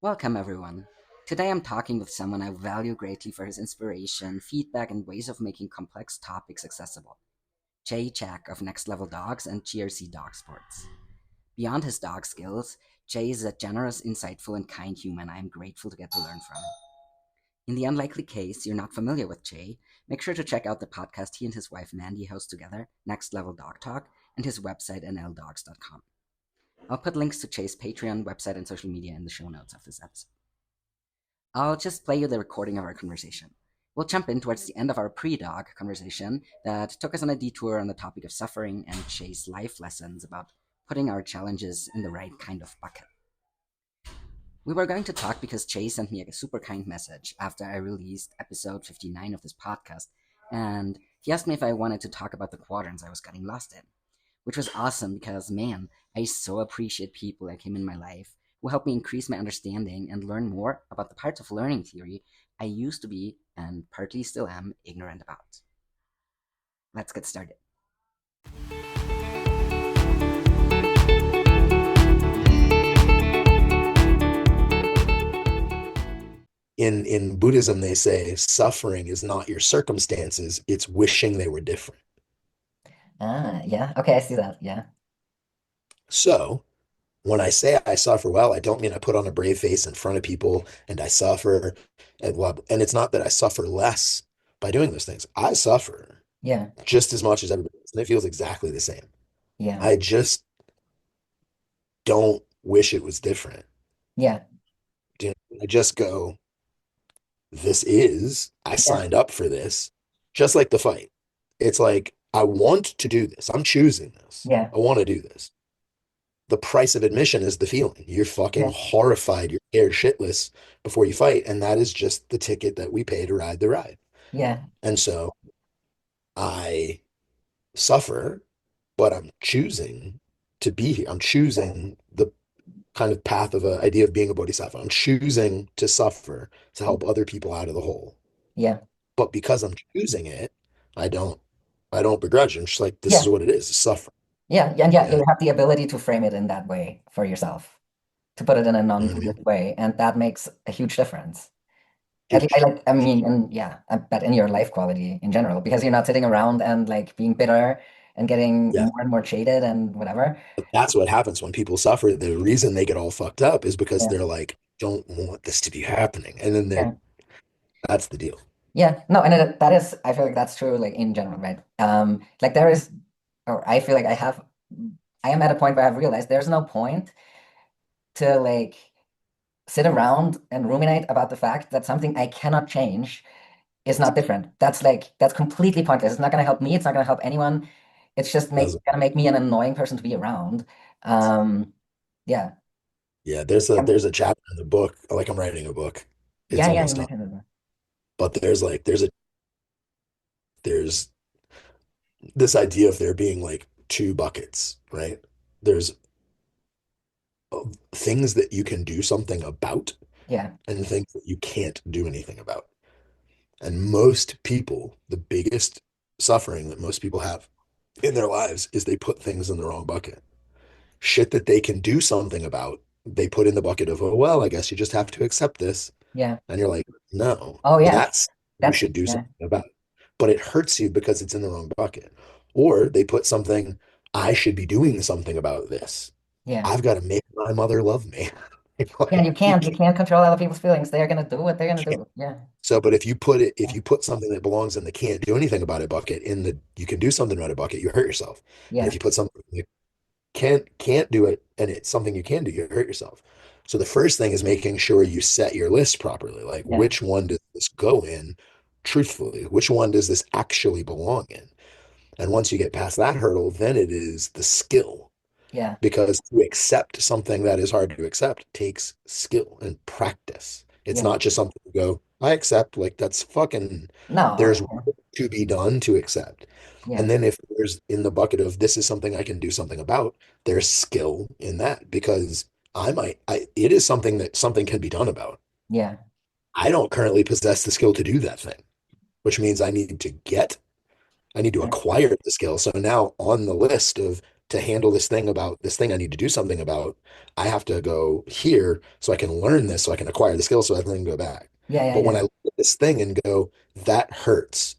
Welcome, everyone. Today I'm talking with someone I value greatly for his inspiration, feedback, and ways of making complex topics accessible. Jay Jack of Next Level Dogs and GRC Dog Sports. Beyond his dog skills, Jay is a generous, insightful, and kind human I am grateful to get to learn from. In the unlikely case you're not familiar with Jay, make sure to check out the podcast he and his wife Mandy host together, Next Level Dog Talk, and his website nldogs.com. I'll put links to Jay's Patreon, website, and social media in the show notes of this episode. I'll just play you the recording of our conversation. We'll jump in towards the end of our pre-dog conversation that took us on a detour on the topic of suffering and Jay's life lessons about putting our challenges in the right kind of bucket. We were going to talk because Jay sent me a super kind message after I released episode 59 of this podcast, and he asked me if I wanted to talk about the quadrants I was getting lost in, which was awesome because, man, I so appreciate people that came in my life who helped me increase my understanding and learn more about the parts of learning theory I used to be, and partly still am, ignorant about. Let's get started. In Buddhism, they say suffering is not your circumstances, it's wishing they were different. Yeah. Okay, I see that. Yeah. So when I say I suffer, well, I don't mean I put on a brave face in front of people and I suffer. And it's not that I suffer less by doing those things. I suffer Yeah. just as much as everybody else, and it feels exactly the same. Yeah. I just don't wish it was different. Yeah. I just go, I Yeah. signed up for this, just like the fight. It's like, I want to do this. I'm choosing this. Yeah. I want to do this. The price of admission is the feeling. You're fucking Yeah. horrified. You're scared shitless before you fight. And that is just the ticket that we pay to ride the ride. Yeah. And so I suffer, but I'm choosing to be here. I'm choosing the kind of path of an idea of being a bodhisattva. I'm choosing to suffer to help other people out of the hole. Yeah. But because I'm choosing it, I don't I don't begrudge it. I'm just like, this Yeah. is what it is, it's suffering. Yeah. And yeah, And you have the ability to frame it in that way for yourself, to put it in a you know what I non-Buddhist mean? way, and that makes a huge difference. I Huge. like, I mean, and yeah, but in your life quality in general, because you're not sitting around and like being bitter and getting Yeah. more and more jaded and whatever. But that's what happens when people suffer. The reason they get all fucked up is because Yeah, they're like, don't want this to be happening. And then yeah, that's the deal. yeah. No, and that is, I feel like that's true, like in general, right? Like there is, or I feel like I am at a point where I've realized there's no point to like sit around and ruminate about the fact that something I cannot change is not different. That's completely pointless. It's not going to help me. It's not going to help anyone. It's just Doesn't. gonna make me an annoying person to be around. Um, yeah, Yeah, there's a Um, there's a chapter in the book, like I'm writing a book. It's yeah, yeah. You almost done. mentioned it. But there's this idea of there being like two buckets, right? There's things that you can do something about Yeah, and things that you can't do anything about. And most people, the biggest suffering that most people have in their lives is they put things in the wrong bucket. Shit that they can do something about, they put in the bucket of, oh, well, I guess you just have to accept this. yeah. And you're like, no, Oh, yeah. that's you That's should do yeah, something about. But it hurts you because it's in the wrong bucket. Or they put something, I should be doing something about this. yeah, I've got to make my mother love me. yeah. Like, You can't control other people's feelings. They're gonna do what they're gonna can't. do. Yeah, So, but if yeah, you put something that belongs in the can't do anything about it bucket in the you can do something about it bucket, you hurt yourself. And yeah, if you put something that can't do it and it's something you can do, you hurt yourself. So the first thing is making sure you set your list properly. Like, yeah, which one does this go in truthfully? Which one does this actually belong in? And once you get past that hurdle, then it is the skill. yeah, Because to accept something that is hard to accept takes skill and practice. It's yeah. not just something you go, I accept, like that's fucking, there's No, work to be done to accept. yeah, And then if there's in the bucket of this is something I can do something about, there's skill in that because it is something that something can be done about. yeah, I don't currently possess the skill to do that thing, which means I need to yeah, acquire the skill. So now on the list of to handle this thing I need to do something about, I have to go here so I can learn this, so I can acquire the skill, so I can then go back. Yeah, yeah, But when yeah, I look at this thing and go, that hurts.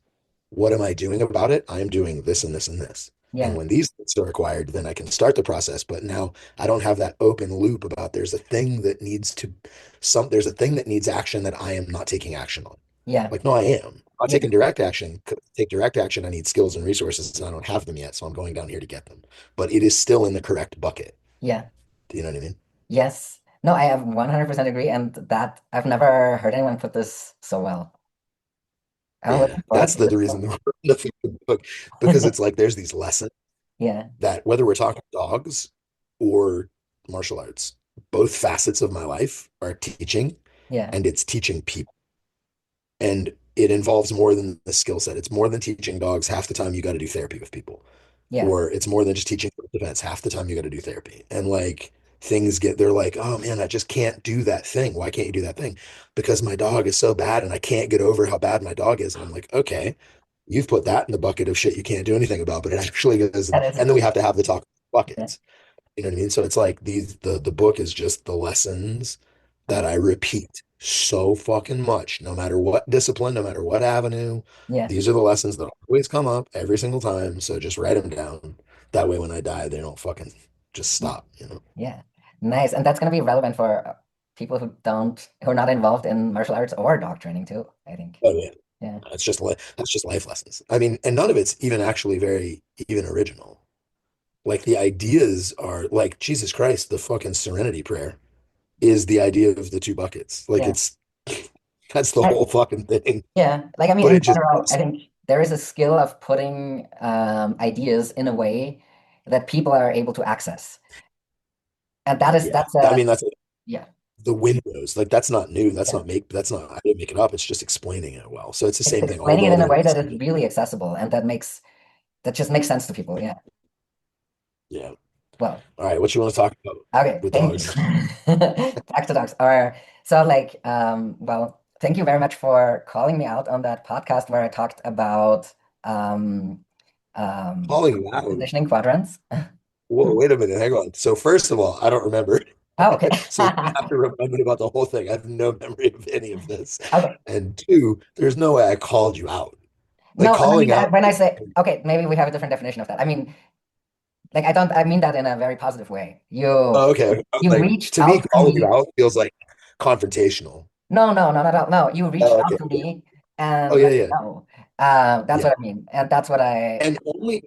What am I doing about it? I am doing this and this and this. And yeah, when these things are acquired, then I can start the process. But now I don't have that open loop about there's a thing that needs action that I am not taking action on. yeah, Like, no, I am. I'm not yeah, taking direct action. To take direct action, I need skills and resources, and I don't have them yet. So I'm going down here to get them. But it is still in the correct bucket. yeah. Do you know what I mean? Yes. No, I have 100% agree, and that I've never heard anyone put this so well. I'm Yeah. looking forward That's to the this reason one. the book, because it's like there's these lessons Yeah, that whether we're talking dogs or martial arts, both facets of my life are teaching, yeah, and it's teaching people. And it involves more than the skill set. It's more than teaching dogs. Half the time you got to do therapy with people. yeah. Or it's more than just teaching defense. Half the time you got to do therapy. And like they're like, oh man, I just can't do that thing. Why can't you do that thing? Because my dog is so bad and I can't get over how bad my dog is. And I'm like, okay, you've put that in the bucket of shit you can't do anything about, but it actually goes. That is, And then we have to have the talk yeah, buckets. You know what I mean? So it's like the book is just the lessons that I repeat so fucking much, no matter what discipline, no matter what avenue. yeah, These are the lessons that always come up every single time. So just write them down. That way, when I die, they don't fucking just stop, you know? yeah. Nice. And that's going to be relevant for people who are not involved in martial arts or dog training too, I think. Oh yeah. Yeah, That's just life lessons. I mean, and none of it's even actually very even original. Like the ideas are like Jesus Christ, the fucking serenity prayer is the idea of the two buckets. Like yeah. it's that's the I- whole fucking thing. yeah. Like, I mean, But in it just general, I think there is a skill of putting ideas in a way that people are able to access. And yeah. that's I a, mean that's yeah, the windows. Like that's not new. yeah. That's not I didn't make it up. It's just explaining it well. So it's the It's same thing. All explaining the it in a other way ones. that is really accessible and that just makes sense to people. Yeah. Yeah. Well, All right. What you want to talk about okay, with thank you. dogs? Back to dogs. Or so like well, thank you very much for calling me out on that podcast where I talked about um um Calling you out. positioning quadrants. Whoa, wait a minute. Hang on. So first of all, I don't remember. Oh, okay. So you have to remind me about the whole thing. I have no memory of any of this. Okay. And two, there's no way I called you out. Like No, and I calling mean out. when I say okay, maybe we have a different definition of that. I mean, like I mean that in a very positive way. Oh, okay. I was You like, reached to me, out to calling you me. out feels like confrontational. No, no, no, not at all. No, you reached Oh, out okay. to Yeah. me Oh, and yeah, let me yeah. know. That's Yeah. what I mean. And that's what I, And only,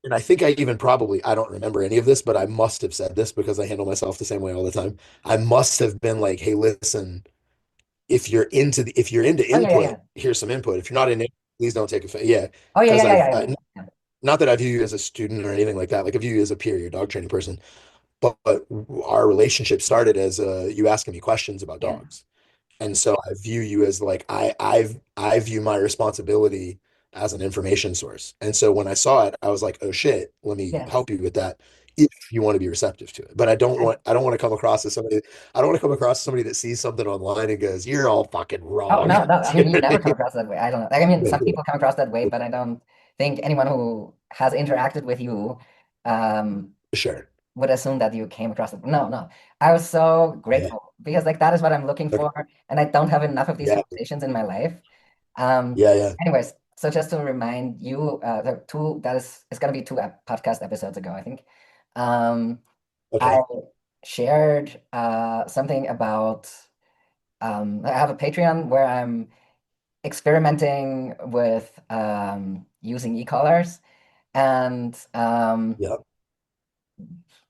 and I think I even probably, I don't remember any of this, but I must have said this because I handle myself the same way all the time. I must have been like, hey, listen, if you're into oh, yeah, yeah, input, yeah. here's some input. If you're not in it, please don't take offense. Yeah. Oh, yeah, yeah, Because yeah, yeah, yeah. Yeah. not that I view you as a student or anything like that. Like I view you as a peer, you're a dog training person. But our relationship started as you asking me questions about Yeah. dogs. And so I view you as like I view my responsibility as an information source. And so when I saw it, I was like, oh shit, let me Yes. help you with that if you want to be receptive to it. But I don't want to come across as somebody I don't want to come across as somebody that sees something online and goes, you're all fucking Oh, wrong. no, no. I You mean, know you what I never come mean? across that way. I don't know. Like, I mean, Yeah, some yeah. people come across that way, but I don't think anyone who has interacted with you um, Sure. would assume that you came across it. No, no. I was so Yeah. grateful because like that is what I'm looking Okay. for, and I don't have enough of these Yeah. conversations in my life. Um, Yeah. Yeah. anyways, so just to remind you, the two that is it's gonna be two podcast episodes ago, I think. Um, I Okay. shared something about I have a Patreon where I'm experimenting with using e-collars, and Yeah.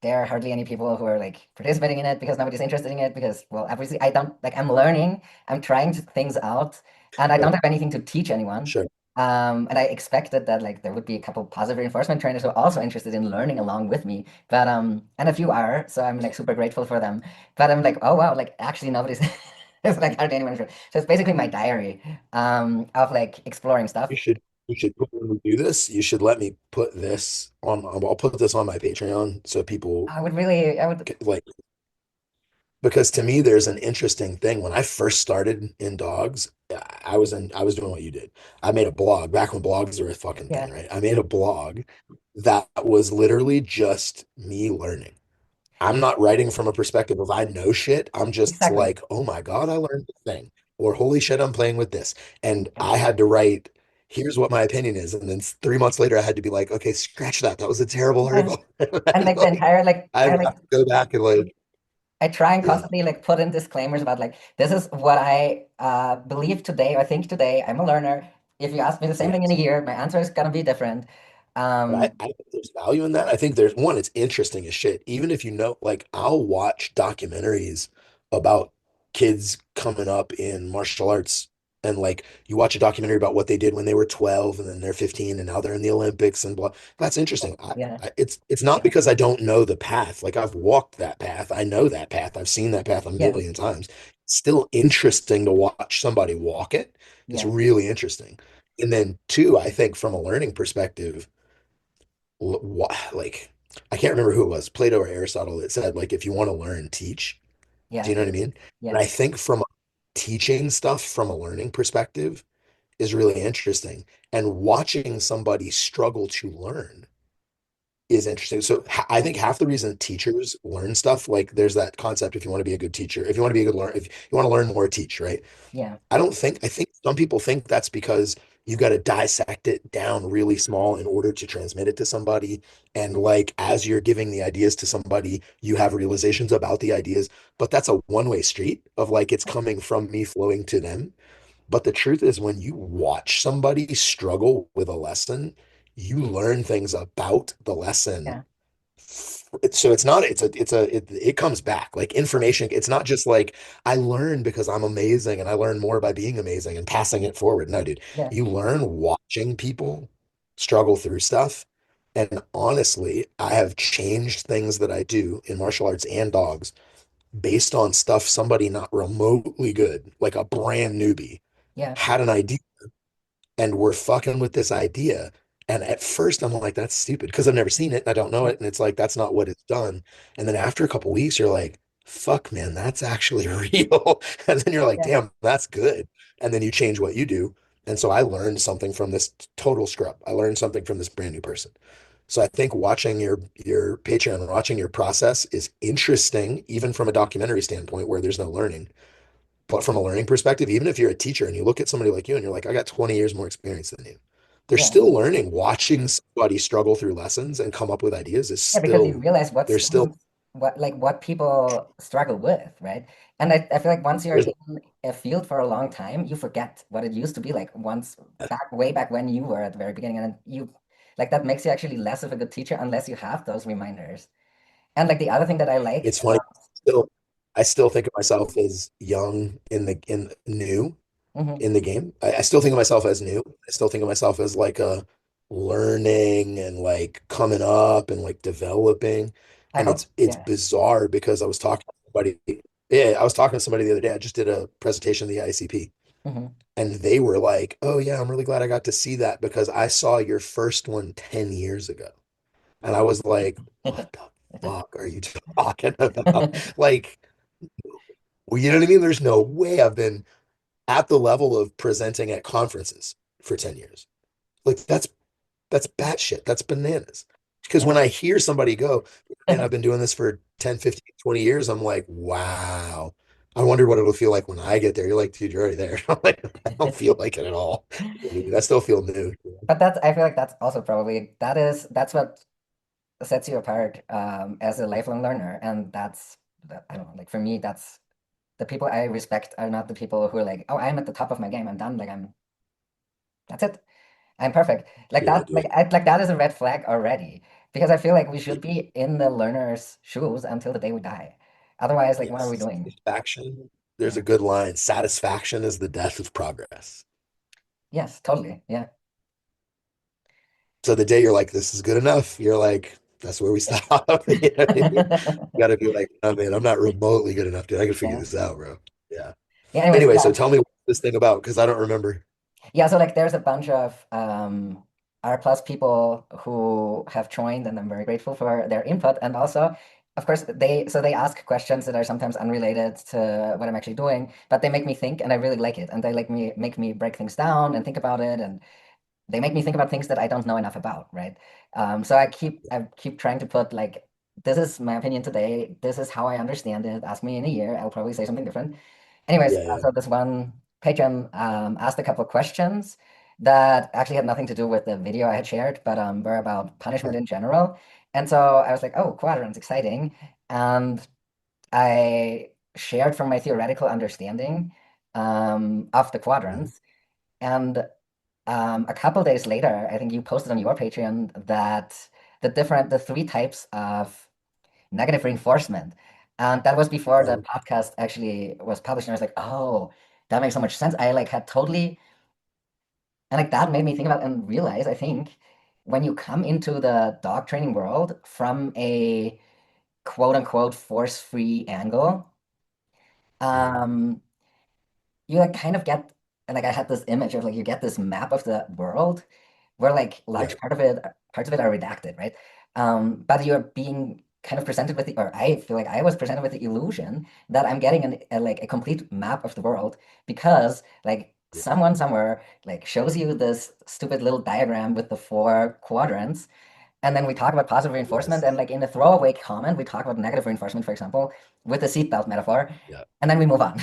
there are hardly any people who are like participating in it because nobody's interested in it because well obviously I don't like I'm learning, I'm trying things out, and I don't Sure. have anything to teach anyone. Sure. And I expected that like there would be a couple positive reinforcement trainers who are also interested in learning along with me, but and a few are, so I'm like super grateful for them. But I'm like, oh wow, like actually nobody's it's like hardly anyone interested. So it's basically my diary of like exploring stuff. You should when we do this, you should let me put this on I'll put this on my Patreon so people I would, like because to me there's an interesting thing. When I first started in dogs, I was doing what you did. I made a blog back when blogs were a fucking thing, yeah, right? I made a blog that was literally just me learning. I'm not writing from a perspective of I know shit. I'm just Exactly. like, oh my God, I learned this thing. Or holy shit, I'm playing with this. And Yeah. I had to write, here's what my opinion is. And then 3 months later, I had to be like, okay, scratch that. That was a terrible Yeah. article. And like the Like, entire like I I have like to go back and like, I try and yeah, constantly like put in disclaimers about like this is what I believe today or think today. I'm a learner. If you ask me the same thing in a yes. year, my answer is gonna be different. But Um, I think there's value in that. I think there's one, it's interesting as shit. Even if you know, like, I'll watch documentaries about kids coming up in martial arts. And like, you watch a documentary about what they did when they were 12 and then they're 15 and now they're in the Olympics and blah. That's interesting. yeah, It's not because I don't know the path. Like, I've walked that path. I know that path. I've seen that path a yeah, million times. It's still interesting to watch somebody walk it. It's yeah, really interesting. And then two, I think from a learning perspective, like I can't remember who it was, Plato or Aristotle, that said like if you want to learn, teach. Do yeah, you know what I mean? And yeah, I think from teaching stuff from a learning perspective is really interesting. And watching somebody struggle to learn is interesting. So I think half the reason teachers learn stuff, like there's that concept, if you want to be a good teacher, if you want to be a good learner, if you want to learn more, teach, right? yeah, I think some people think that's because you got to dissect it down really small in order to transmit it to somebody. And like as you're giving the ideas to somebody, you have realizations about the ideas, but that's a one-way street of like it's coming from me flowing to them. But the truth is, when you watch somebody struggle with a lesson, you learn things about the lesson. yeah, So it's not, it comes back like information. It's not just like I learn because I'm amazing and I learn more by being amazing and passing it forward. No, dude, yeah, you learn watching people struggle through stuff. And honestly, I have changed things that I do in martial arts and dogs based on stuff somebody not remotely good, like a brand newbie, yeah, had an idea and we're fucking with this idea. And at first, I'm like, that's stupid because I've never seen it and I don't know yeah, it. And it's like, that's not what it's done. And then after a couple weeks, you're like, fuck, man, that's actually real. And then you're like, yeah, damn, that's good. And then you change what you do. And so I learned something from this total scrub. I learned something from this brand new person. So I think watching your Patreon, watching your process is interesting, even from a documentary standpoint where there's no learning. But from a learning perspective, even if you're a teacher and you look at somebody like you and you're like, I got 20 years more experience than you, they're yeah, still learning. Watching somebody struggle through lessons and come up with ideas is yeah, because you still, realize what there's still, students, what like what people struggle with, right? And I feel like once you're there's, in a field for a long time, you forget what it used to be like once back way back when you were at the very beginning, and then you like that makes you actually less of a good teacher unless you have those reminders. And like the other thing that I like, it's funny. Still, I still think of myself as young in new mhm, in the game. I still think of myself as new. I still think of myself as like a learning and like coming up and like developing. I And hope, it's yeah, bizarre because I was talking to somebody. Yeah, I was talking to somebody the other day. I just did a presentation of the ICP. hmm And they were like, "Oh yeah, I'm really glad I got to see that because I saw your first one 10 years ago." And I was like, "What the fuck are you talking about?" Like, well, you know what I mean? There's no way I've been at the level of presenting at conferences for 10 years. Like that's batshit. That's bananas. Because yeah. when I hear somebody go, and I've been doing this for 10, 15, 20 years, I'm like, wow. I wonder what it'll feel like when I get there. You're like, dude, you're already there. I'm like, I don't feel like it at all. I still feel new. But that's I feel like that's also probably that's what sets you apart as a lifelong learner, and that's that, I don't know, like for me, that's the people I respect are not the people who are like, oh, I'm at the top of my game, I'm done, like I'm that's it, I'm perfect. Like Yeah, that, like dude. like that is a red flag already because I feel like we should be in the learner's shoes until the day we die. Otherwise, like, what are we Yes. doing? Satisfaction. There's a Yeah. good line. Satisfaction is the death of progress. Yes, totally. Yeah. So the day you're like, this is good enough, you're like, that's where we stop. You know what I mean? You gotta be like, oh man, I'm not remotely good enough, dude. I can figure Yeah. this out, bro. Yeah. Yeah. Anyways, Anyway, so yeah. tell me what's this thing about because I don't remember. Yeah, so like there's a bunch of R plus people who have joined, and I'm very grateful for their input. And also, of course, they ask questions that are sometimes unrelated to what I'm actually doing, but they make me think, and I really like it. And they make me break things down and think about it. And they make me think about things that I don't know enough about, right? So I keep trying to put like, this is my opinion today. This is how I understand it. Ask me in a year, I'll probably say something different. Anyways, Yeah, yeah. so this one patron asked a couple of questions that actually had nothing to do with the video I had shared, but were about punishment in general. And so I was like, oh, quadrants, exciting. And I shared from my theoretical understanding of the Mhm. quadrants. And a couple days later, I think you posted on your Patreon that the three types of negative reinforcement. And that was before the Um, podcast actually was published. And I was like, oh, that makes so much sense. I like had totally, and like that made me think about and realize, I think, when you come into the dog training world from a quote unquote force-free angle, mhm. um, you like kind of get, and like I had this image of like you get this map of the world where like Yeah, large parts of it are redacted, right? But you're being kind of presented with the, or I feel like I was presented with the illusion that I'm getting like a complete map of the world because like yeah, someone somewhere like shows you this stupid little diagram with the four quadrants, and then we talk about positive reinforcement, and yes, like in a throwaway comment, we talk about negative reinforcement, for example, with the seatbelt metaphor, yeah, and then we move on.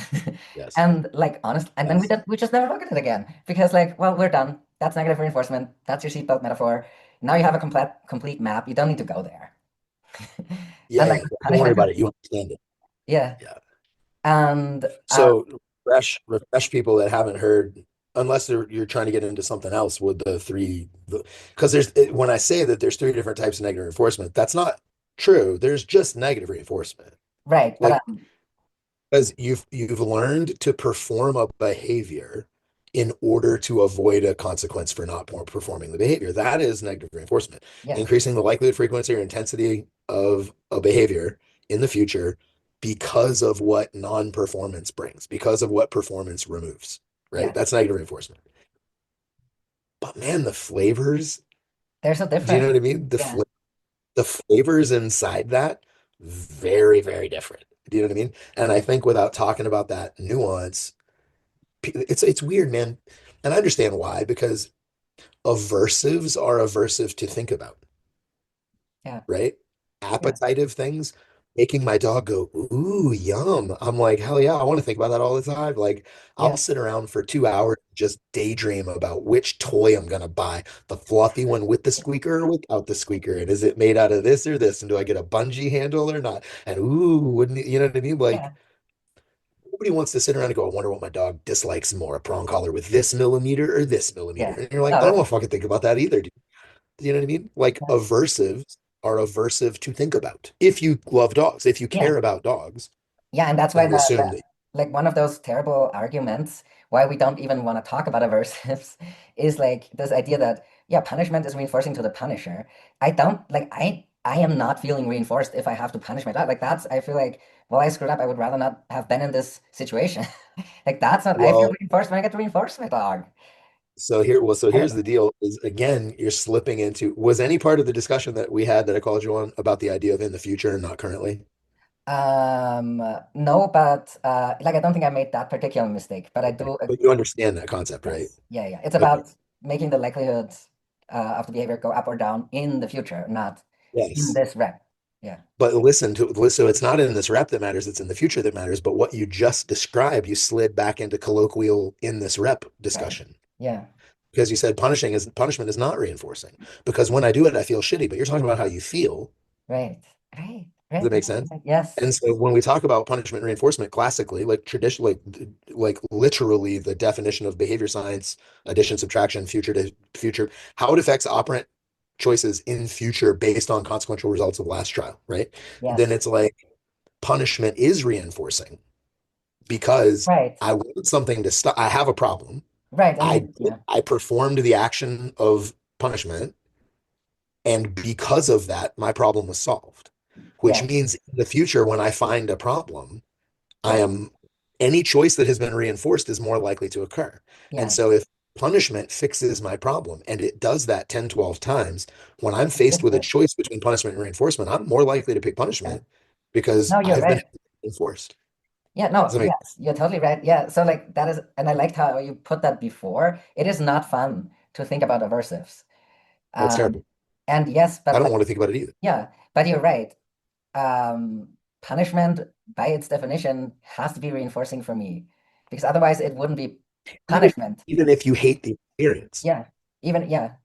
yes, And like honest, and then yes. we just never look at it again because like, well, we're done. That's negative reinforcement. That's your seatbelt metaphor. Now you have a complete map. You don't need to go there. Yeah, And like yeah. Don't worry punishment, about it. You understand it. yeah. Yeah. And So refresh people that haven't heard, unless you're trying to get into something else with because when I say that there's three different types of negative reinforcement, that's not true. There's just negative reinforcement. right, but Like because you've learned to perform a behavior in order to avoid a consequence for not performing the behavior. That is negative reinforcement. yeah, Increasing the likelihood, frequency, or intensity of a behavior in the future because of what non-performance brings, because of what performance removes, right? yeah, That's negative reinforcement. But man, the flavors, they're so do you know different. what I mean? Yeah, The flavors inside that, very, very different. Do you know what I mean? And I think without talking about that nuance, it's weird, man. And I understand why, because aversives are aversive to think about, yeah, right? yeah, Appetitive things, making my dog go, ooh, yum. I'm like, hell yeah, I want to think about that all the time. Like, yeah, I'll sit around for 2 hours, just daydream about which toy I'm gonna buy, the fluffy one with the squeaker or without the squeaker, and is it made out of this or this, and do I get a bungee handle or not? And ooh, wouldn't you know what I mean? yeah, Like, nobody wants to sit around and go, I wonder what my dog dislikes more, a prong collar with this millimeter or this millimeter. yeah. And you're like, No, I don't that's want to fucking think about that either, dude. Do you know what I mean? Like yeah, aversives are aversive to think about. If you love dogs, if you yeah. care about dogs, Yeah, and that's then why we the assume that, like one of those terrible arguments why we don't even want to talk about aversives is like this idea that yeah, punishment is reinforcing to the punisher. I don't like I am not feeling reinforced if I have to punish my dog. Like that's I feel like well I screwed up. I would rather not have been in this situation. Like that's not I feel well, reinforced when I get to reinforce my dog. so I don't here's the deal is again, you're slipping into, was any part of the discussion that we had that I called you on about the idea of in the future and not currently? no, but like I don't think I made that particular mistake, but I Okay. do But you understand that concept, right? yes. Yeah, yeah. It's Okay. about making the likelihood of the behavior go up or down in the future, not in Yes. this rep. Yeah, But so it's not in this rep that matters, it's in the future that matters. But what you just described, you slid back into colloquial in this rep right. discussion. Yeah, Because you said punishment is not reinforcing. Because when I do it, I feel shitty. But you're talking about how you feel. right. Right. Does Right. that make sense? Yes. And so when we talk about punishment and reinforcement classically, like traditionally, like literally the definition of behavior science, addition, subtraction, future to future, how it affects operant choices in future based on consequential results of last trial, right? Then Yes. it's like punishment is reinforcing because Right. I want something to stop. I have a problem. Right. And I you, yeah. I performed the action of punishment, and because of that, my problem was solved. Which Yes. means in the future, when I find a problem, I Yeah. am any choice that has been reinforced is more likely to occur. And Yes. so if punishment fixes my problem and it does that 10, 12 times, when I'm faced with a choice between punishment and reinforcement, I'm more likely to pick Yeah. punishment because No, you're I've been right. enforced. Yeah, Does no, that make yes, you're totally right. Yeah, so like that is, and I liked how you put that before. It is not fun to think about aversives. That's Um, terrible. and yes, I but don't like, want to think about it either. yeah, but you're right. Punishment, by its definition, has to be reinforcing for me because otherwise it wouldn't be Even punishment. even if you hate the experience, Yeah, even, yeah,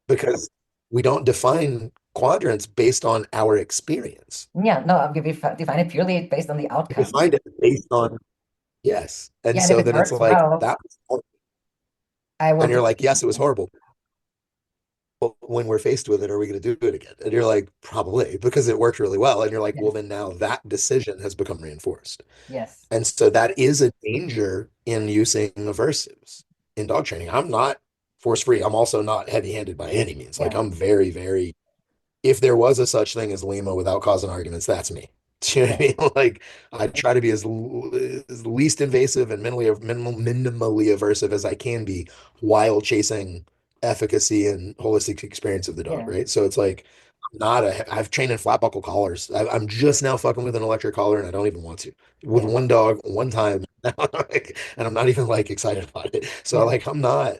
because we don't define quadrants based on our experience. yeah, no, we define it purely based on the We outcome. define it based on yes. And Yeah, and if so it then it's works like well, that was horrible. I will And do you're like, it yes, it was again. horrible. But when we're faced with it, are we going to do it again? And you're like, probably, because it worked really well. And you're like, well, Yes, then now that decision has become reinforced. yes, And so that is a danger in using aversives in dog training. I'm not force free. I'm also not heavy handed by any means. Like yeah, I'm very, very, if there was a such thing as Lima without causing arguments, that's me. Do you know what I yeah, mean? Like I try to be as least invasive and minimally aversive as I can be while chasing efficacy and holistic experience of the dog, yeah, right? So it's like not a I've trained in flat buckle collars. I'm just now fucking with an electric collar and I don't even want to. With yeah, one dog, one time, and I'm not even like excited about it. So yeah, like I'm not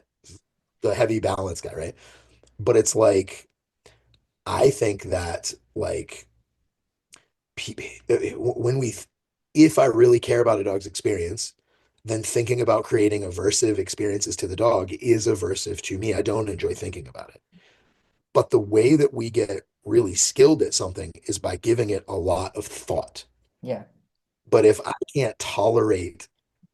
the heavy balance guy, right? But it's like I think that like when we if I really care about a dog's experience, then thinking about creating aversive experiences to the dog is aversive to me. I don't enjoy thinking about it. But the way that we get really skilled at something is by giving it a lot of thought. yeah, But if I can't tolerate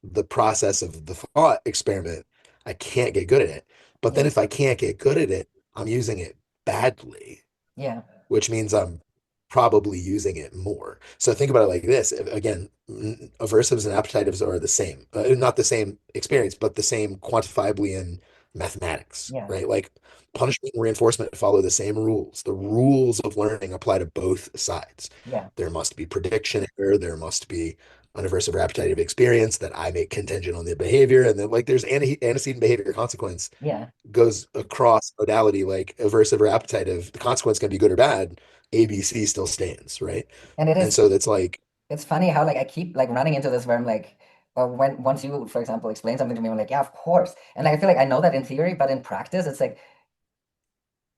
the process of the thought experiment, I can't get good at it. But then yeah, if I can't get good at it, I'm using it badly, yeah, which means I'm probably using it more. So think about it like this. Again, aversives and appetitives are the same, not the same experience, but the same quantifiably in mathematics, yeah, right? Like punishment and reinforcement follow the same rules. The rules of learning apply to both sides. yeah, There must be prediction error. There must be an aversive or appetitive experience that I make contingent on the behavior. And then like there's antecedent behavior consequence yeah. goes across modality like aversive or appetitive. The consequence can be good or bad. ABC still stands, right? And it And is, so that's like, it's funny how like I keep like running into this where I'm like, when once you, for example, explain something to me, I'm like, yeah, of course. And like I feel like I know that in theory, but in practice, it's like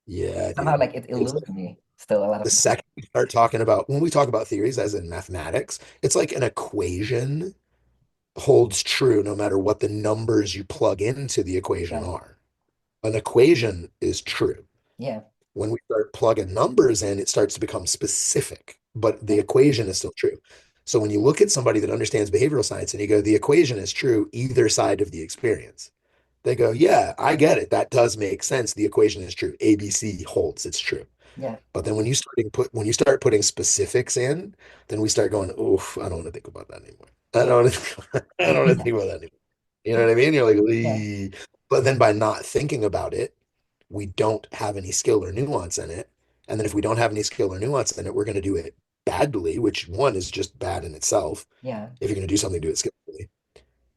yeah, somehow dude. like it It's eludes me still a lot the of second we start talking about when we talk about theories, as in mathematics, it's like an equation holds true no matter what the numbers you plug into the equation yeah, are. An equation is true. yeah, When we start plugging numbers in, it starts to become specific, but the yeah, equation is still true. So when you look at somebody that understands behavioral science and you go, the equation is true either side of the experience, they go, yeah, I get it. That does make sense. The equation is true. ABC holds, it's true. yeah, But then when you start putting specifics in, then we start going, oof, I don't want to think about that anymore. I yeah, don't want to, I don't want to think about that anymore. You know what I mean? You're like, yeah, "Lee." But then by not thinking about it, we don't have any skill or nuance in it. And then if we don't have any skill or nuance in it, we're going to do it badly, which one is just bad in itself. yeah, If you're going to do something, do it skillfully.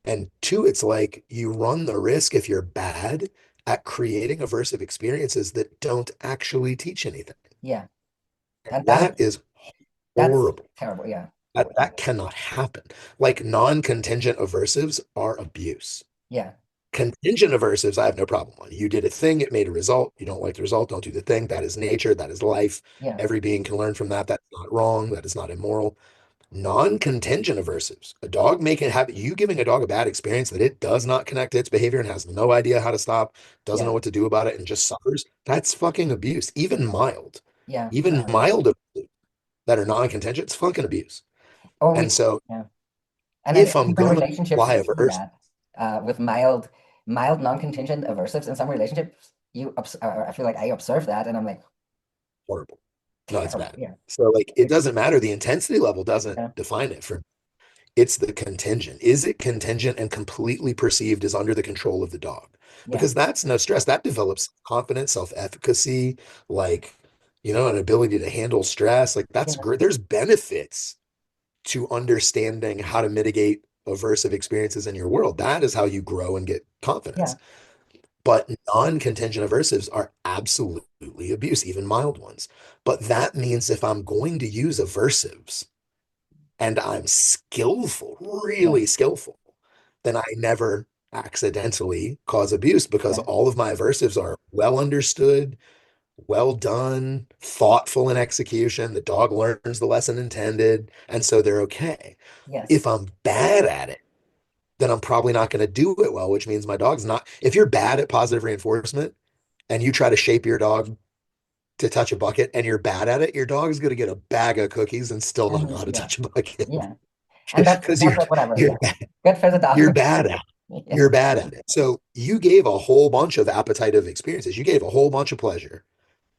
And two, it's like you run the risk if you're bad at creating aversive experiences that don't actually teach anything. yeah. And And that is that's horrible. terrible. Yeah, That cannot happen. Like non-contingent aversives are abuse. yeah, Contingent aversives, I have no problem on. You did a thing, it made a result. You don't like the result, don't do the thing. That is nature, that is life. yeah, Every being can learn from that. That's not wrong, that is not immoral. Non-contingent aversives, a dog making have you giving a dog a bad experience that it does not connect to its behavior and has no idea how to stop, doesn't know yeah, what to do about it, and just suffers. That's fucking abuse. yeah, for Even sure. mild that are non-contingent, it's fucking abuse. Or And we, so yeah. And then if I'm even gonna relationships, apply you see averse, that with mild non-contingent aversives in some relationships. I feel like I observe that, and I'm like, horrible. No, it's terrible. bad. Yeah, So like it doesn't matter. The intensity level doesn't yeah, define it for it's the contingent. Is it contingent and completely perceived as under the control of the dog? yeah, Because that's no stress. That develops confidence, self-efficacy, like, an ability to handle stress. Like that's yeah, great. There's benefits to understanding how to mitigate aversive experiences in your world. That is how you grow and get yeah, confidence. But non-contingent aversives are absolutely abuse, even mild ones. But that means if I'm going to use aversives and I'm skillful, yeah, really skillful, then I never accidentally cause abuse because Yeah. all of my aversives are well understood, well done, thoughtful in execution. The dog learns the lesson intended, and so they're okay. Yes. If I'm bad at it, then I'm probably not going to do it well, which means my dog's not. If you're bad at positive reinforcement and you try to shape your dog to touch a bucket and you're bad at it, your dog's going to get a bag of cookies and still not know how to Yeah. touch a bucket Yeah. And because that's like whatever. you're Yeah. Good for the dog. you're bad at it. Yeah. You're bad at it. So you gave a whole bunch of appetitive experiences. You gave a whole bunch of pleasure,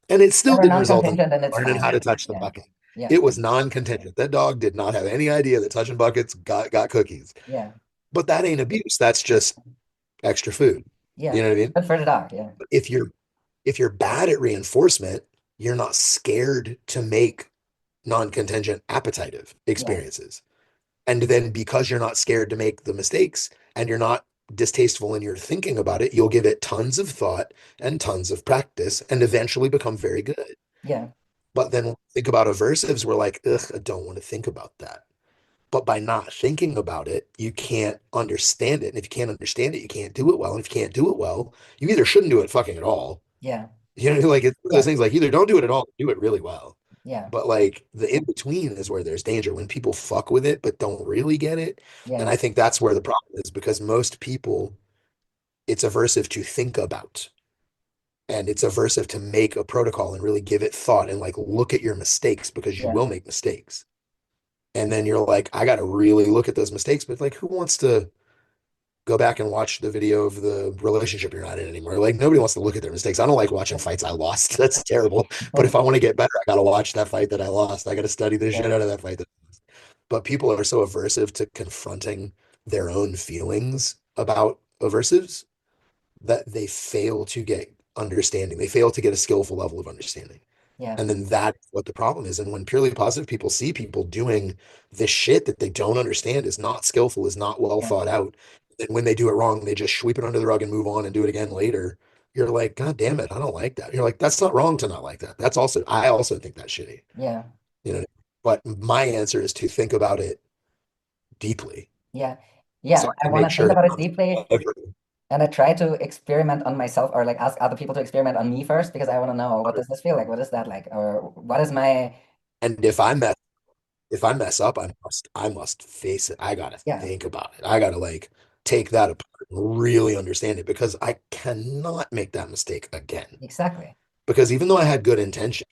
and it And still we're didn't result in non-contingent and it's learning how fine. to touch the Yeah. bucket. Yeah. It was non-contingent. That dog did not have any idea that touching buckets got cookies. Yeah. But that ain't abuse. That's just extra food. You Yeah. know what I mean? Good for the dog. Yeah. But if you're bad at reinforcement, you're not scared to make non-contingent appetitive Yeah. experiences. And then because you're not scared to make the mistakes and you're not distasteful in your thinking about it, you'll give it tons of thought and tons of practice and eventually become very good. Yeah. But then when we think about aversives, we're like, ugh, I don't want to think about that. But by not thinking about it, you can't understand it. And if you can't understand it, you can't do it well. And if you can't do it well, you either shouldn't do it fucking at all. Yeah. You know, like it's one of those Yeah. things like either don't do it at all, or do it really well. Yeah. But like the in between is where there's danger when people fuck with it but don't really get it. And Yeah. I think that's where the problem is because most people, it's aversive to think about and it's aversive to make a protocol and really give it thought and like look at your mistakes because you Yeah. will make mistakes. And then you're like, I got to really look at those mistakes. But like, who wants to go back and watch the video of the relationship you're not in anymore? Like, nobody wants to look at their mistakes. I don't like watching fights I lost. That's terrible. But if I want to get better, I got to watch that fight that I lost. I got to study the Yeah. shit out of that fight. But people are so aversive to confronting their own feelings about aversives that they fail to get understanding. They fail to get a skillful level of understanding. Yeah. And then that's what the problem is. And when purely positive people see people doing this shit that they don't understand, is not skillful, is not well Yeah. thought out, and when they do it wrong, they just sweep it under the rug and move on and do it again later. You're like, God damn it, I don't like that. You're like, that's not wrong to not like that. That's also, I also think that's shitty. Yeah. You know, but my answer is to think about it deeply. Yeah. So Yeah. I I can want make to think sure about it that deeply. And I try to experiment on myself or like ask other people to experiment on me first because I want to know what does this feel like? What is that like? Or what is my, and if I mess up, I must face it. I gotta yeah, think about it. I gotta like take that apart and really understand it because I cannot make that mistake again. exactly. Because even though I had good intentions,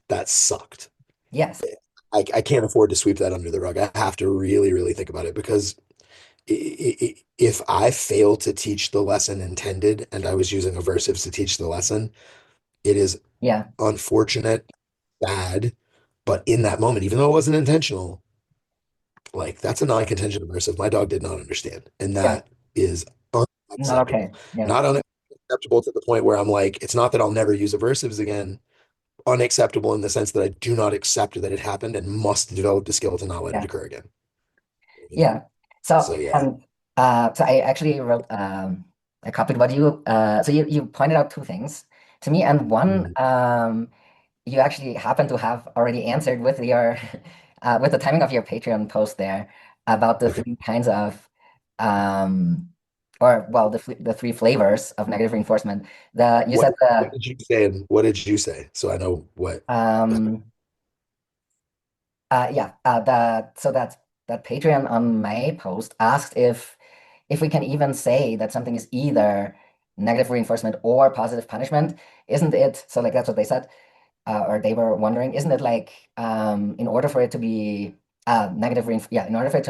that sucked. Yes. I can't afford to sweep that under the rug. I have to really, really think about it because if I fail to teach the lesson intended and I was using aversives to teach the lesson, it is Yeah. unfortunate, bad, but in that moment, even though it wasn't intentional, like that's a non-contingent aversive. My dog did not understand, and Yeah. that is Not unacceptable. okay. Yeah. Not unacceptable to the point where I'm like, it's not that I'll never use aversives again. Unacceptable in the sense that I do not accept that it happened and must develop the skill to not let it Yeah. occur again. Yeah. So So yeah. and so I actually wrote I copied what you so you pointed out two things to me and one Mhm. you actually happen to have already answered with your with the timing of your Patreon post there about the Okay. three kinds of um or well the three flavors of negative reinforcement. The you What said what the did you say and what did you say? So I know what. um yeah so that Patreon on my post asked if we can even say that something is either negative reinforcement or positive punishment. Isn't it? So like that's what they said or they were wondering, isn't it like in order for it to be in order for it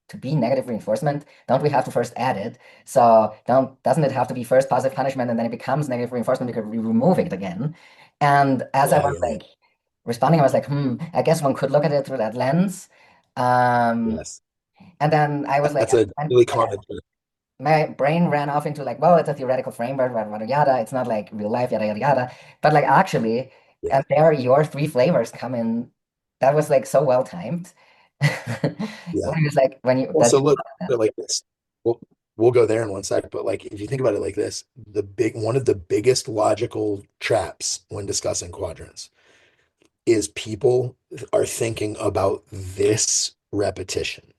to be negative reinforcement, don't we have to first add it? So don't doesn't it have to be first positive punishment and then it becomes negative reinforcement because we remove it again? And as I Yeah, was yeah, yeah. like responding, I was like, I guess one could look at it through that lens. Um, Yes. and then I was like, That's a and really common term. my brain ran off into like, well, it's a theoretical framework, yada, yada, yada. It's not like real life, yada, yada, yada. But like actually, Yeah. and there your three flavors come in. That was like so well timed. Yeah. When it was like when you Well, that so you look at it like this. We'll go there in one sec, but like if you think about it like this, one of the biggest logical traps when discussing quadrants is people are thinking about this repetition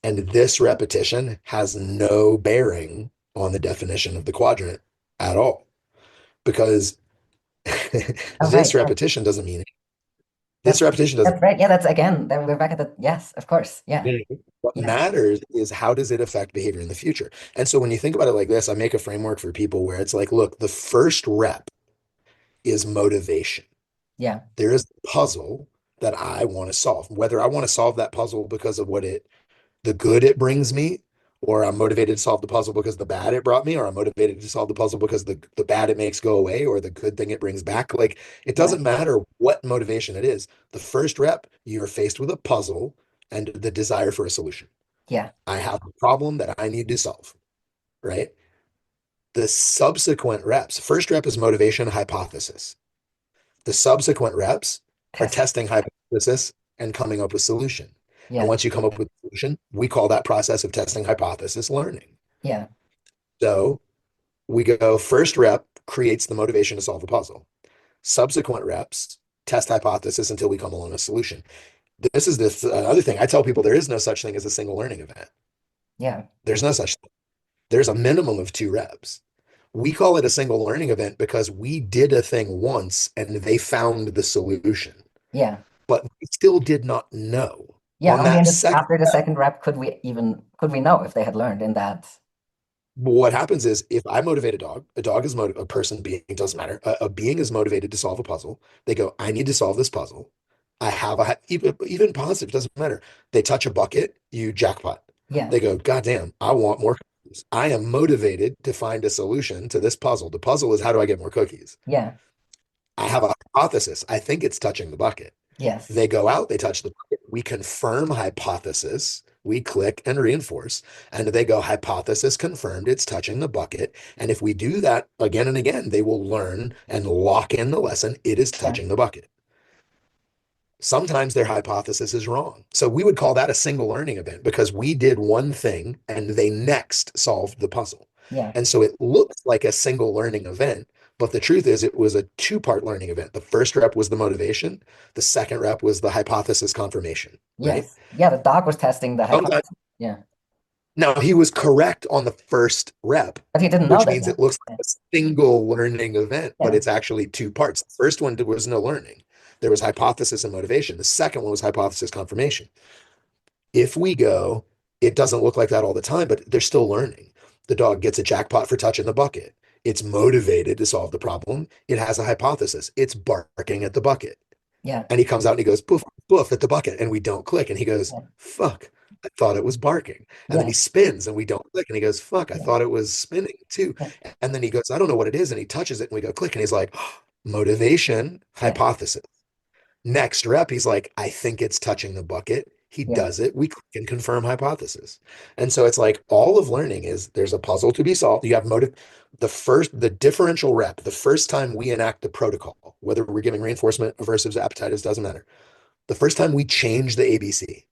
And this repetition has no bearing on the definition of the quadrant at all because Oh, right. this repetition doesn't mean this That's repetition doesn't. that's right. Yeah, that's again. Then we're back at the yes, of course. Yeah. What Yeah. matters is how does it affect behavior in the future? And so when you think about it like this, I make a framework for people where it's like, look, the first rep is motivation. Yeah. There is a puzzle that I want to solve. Whether I want to solve that puzzle because of the good it brings me, or I'm motivated to solve the puzzle because the bad it brought me, or I'm motivated to solve the puzzle because the bad it makes go away, or the good thing it brings back. Like it Yeah. doesn't matter what motivation it is. The first rep, you're faced with a puzzle and the desire for a solution. Yeah. I have a problem that I need to solve, right? The subsequent reps, first rep is motivation hypothesis. The subsequent reps are Test. testing hypothesis and coming up with solution. And Yeah. once you come up with a solution, we call that process of testing hypothesis learning. Yeah. So we go first rep creates the motivation to solve the puzzle. Subsequent reps test hypothesis until we come along a solution. This is the other thing. I tell people there is no such thing as a single learning event. Yeah. There's no such thing. There's a minimum of 2 reps. We call it a single learning event because we did a thing once and they found the solution, Yeah. but we still did not know. Yeah. On Only in that this second, after the second rep could we know if they had learned in that. what happens is if I motivate a dog is motivated, a person, being, it doesn't matter. A being is motivated to solve a puzzle. They go, I need to solve this puzzle. I have even positive, doesn't matter. They touch a bucket, you jackpot. Yeah. They go, God damn, I want more cookies. I am motivated to find a solution to this puzzle. The puzzle is how do I get more cookies? Yeah. I have a hypothesis. I think it's touching the bucket. Yes. They go out, they touch the bucket. We confirm hypothesis. We click and reinforce. And they go, hypothesis confirmed, it's touching the bucket. And if we do that again and again, they will learn and lock in the lesson. It is Yeah. touching the bucket. Sometimes their hypothesis is wrong. So we would call that a single learning event because we did one thing and they next solved the puzzle. Yeah. And so it looks like a single learning event, but the truth is it was a 2-part learning event. The first rep was the motivation. The second rep was the hypothesis confirmation, right? Yes. Yeah. The dog was testing the Sometimes, hypothesis. Yeah. now he was correct on the first rep, But he didn't know which that means yet. it looks Yeah. like a single learning event, but Yeah. it's actually 2 parts. The first one, there was no learning. There was hypothesis and motivation. The second one was hypothesis confirmation. If we go, it doesn't look like that all the time, but they're still learning. The dog gets a jackpot for touching the bucket. It's motivated to solve the problem. It has a hypothesis. It's barking at the bucket. Yeah. And he comes out and he goes, poof, poof at the bucket. And we don't click. And he goes, Yeah. fuck, I thought it was barking. And then Yeah. he spins and we don't click. And he goes, fuck, I Yeah. thought it was spinning too. Yeah. And then he goes, I don't know what it is. And he touches it and we go click. And he's like, oh, motivation, Yeah. hypothesis. Next rep, he's like, I think it's touching the bucket. He Yeah. does it. We can confirm hypothesis. And so it's like all of learning is there's a puzzle to be solved. You have motive. The differential rep, the first time we enact the protocol, whether we're giving reinforcement, aversives, appetites, doesn't matter. The first time we change the ABC,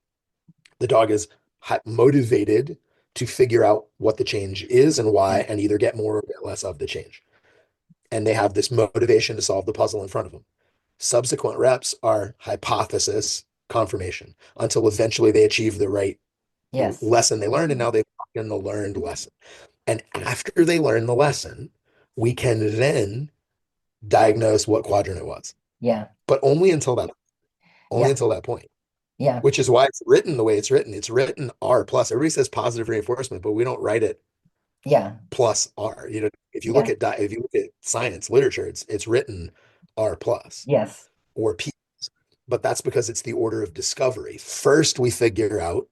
the dog is motivated to figure out what the change is and why, Yeah. and either get more or get less of the change. And they have this motivation to solve the puzzle in front of them. Subsequent reps are hypothesis confirmation until eventually they achieve the right Yes. lesson they learned, and now they've in the learned lesson. And after they learn the lesson, we can then diagnose what quadrant it was, Yeah. but only Yeah. until that point, Yeah. which is why it's written the way it's written. It's written R plus. Everybody says positive reinforcement, but we don't write it Yeah. plus R. You know, Yeah. if you look at science literature, it's written R plus Yes. or P, but that's because it's the order of discovery. First, we figure out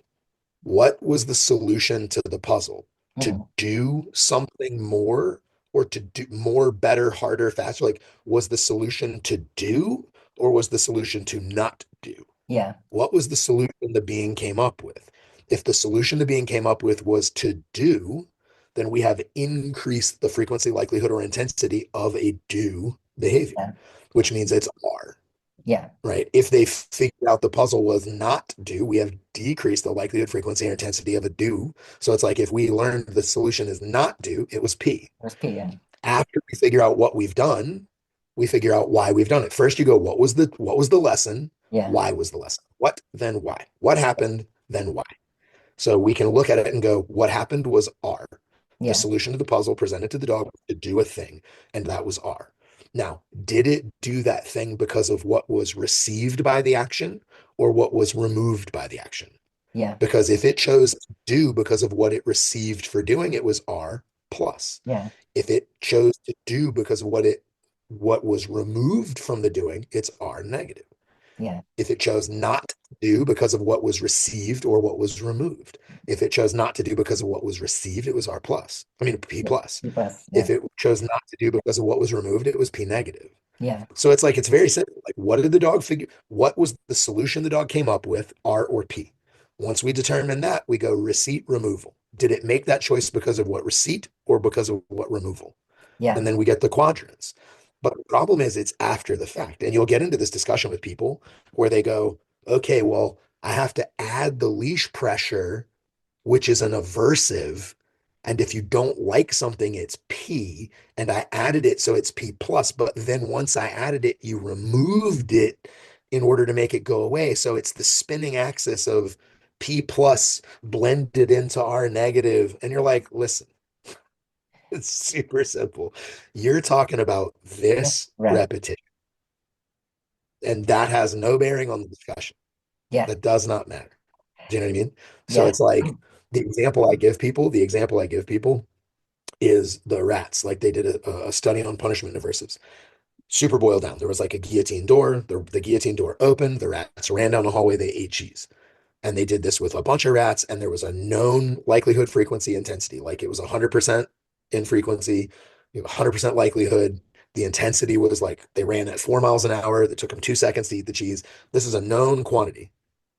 what was the solution to the puzzle, to Mhm. do something more or to do more, better, harder, faster. Like, was the solution to do or was the solution to not do? Yeah. What was the solution the being came up with? If the solution the being came up with was to do, then we have increased the frequency, likelihood, or intensity of a do behavior, Yeah. which means it's R, Yeah. right? If they figured out the puzzle was not do, we have decreased the likelihood, frequency, or intensity of a do. So it's like if we learned the solution is not do, it was P. There's P. Yeah. After we figure out what we've done, we figure out why we've done it. First, you go, what was the lesson? Yeah. Why was the lesson? What, then why? What happened, then why? So we can look at it and go, what happened was R. The Yeah. solution to the puzzle presented to the dog was to do a thing, and that was R. Now, did it do that thing because of what was received by the action or what was removed by the action? Yeah. Because if it chose to do because of what it received for doing, it was R plus. Yeah. If it chose to do because of what was removed from the doing, it's R negative. Yeah. If it chose not to do because of what was received or what was removed. If it chose not to do because of what was received, it was R plus. I mean, P Yeah. plus. B plus. If Yeah. it chose not to do because of what was removed, it was P negative. Yeah. So it's like, it's very simple. Like, what did the dog figure? What was the solution the dog came up with, R or P? Once we determine that, we go receipt, removal. Did it make that choice because of what receipt or because of what removal? Yeah. And then we get the quadrants. But the problem is it's after the fact. And you'll get into this discussion with people where they go, okay, well, I have to add the leash pressure, which is an aversive. And if you don't like something, it's P. And I added it so it's P plus. But then once I added it, you removed it in order to make it go away. So it's the spinning axis of P plus blended into R negative. And you're like, listen, it's super simple. You're talking about this Right. repetition, and that has no bearing on the discussion. Yeah. That does not matter. Do you know what I mean? So Yeah. it's like the example I give people is the rats. Like they did a study on punishment aversives. Super boiled down. There was like a guillotine door. The guillotine door opened. The rats ran down the hallway. They ate cheese. And they did this with a bunch of rats, and there was a known likelihood, frequency, intensity. Like it was 100% in frequency, 100% likelihood. The intensity was like they ran at 4 miles an hour. It took them 2 seconds to eat the cheese. This is a known quantity.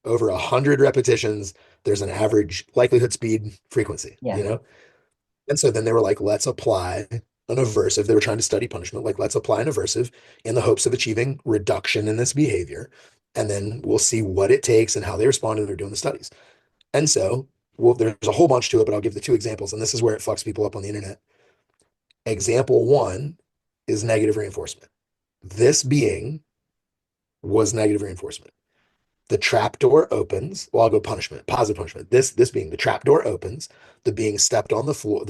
Over 100 repetitions, there's an average likelihood, speed, frequency, Yeah. And so then they were like, let's apply an aversive. They were trying to study punishment. Like, let's apply an aversive in the hopes of achieving reduction in this behavior. And then we'll see what it takes and how they respond. And they're doing the studies. And so, well, there's a whole bunch to it, but I'll give the two examples. And this is where it fucks people up on the internet. Example one is negative reinforcement. This being was negative reinforcement. The trap door opens. Well, I'll go punishment, positive punishment. This being the trap door opens, the being stepped on the floor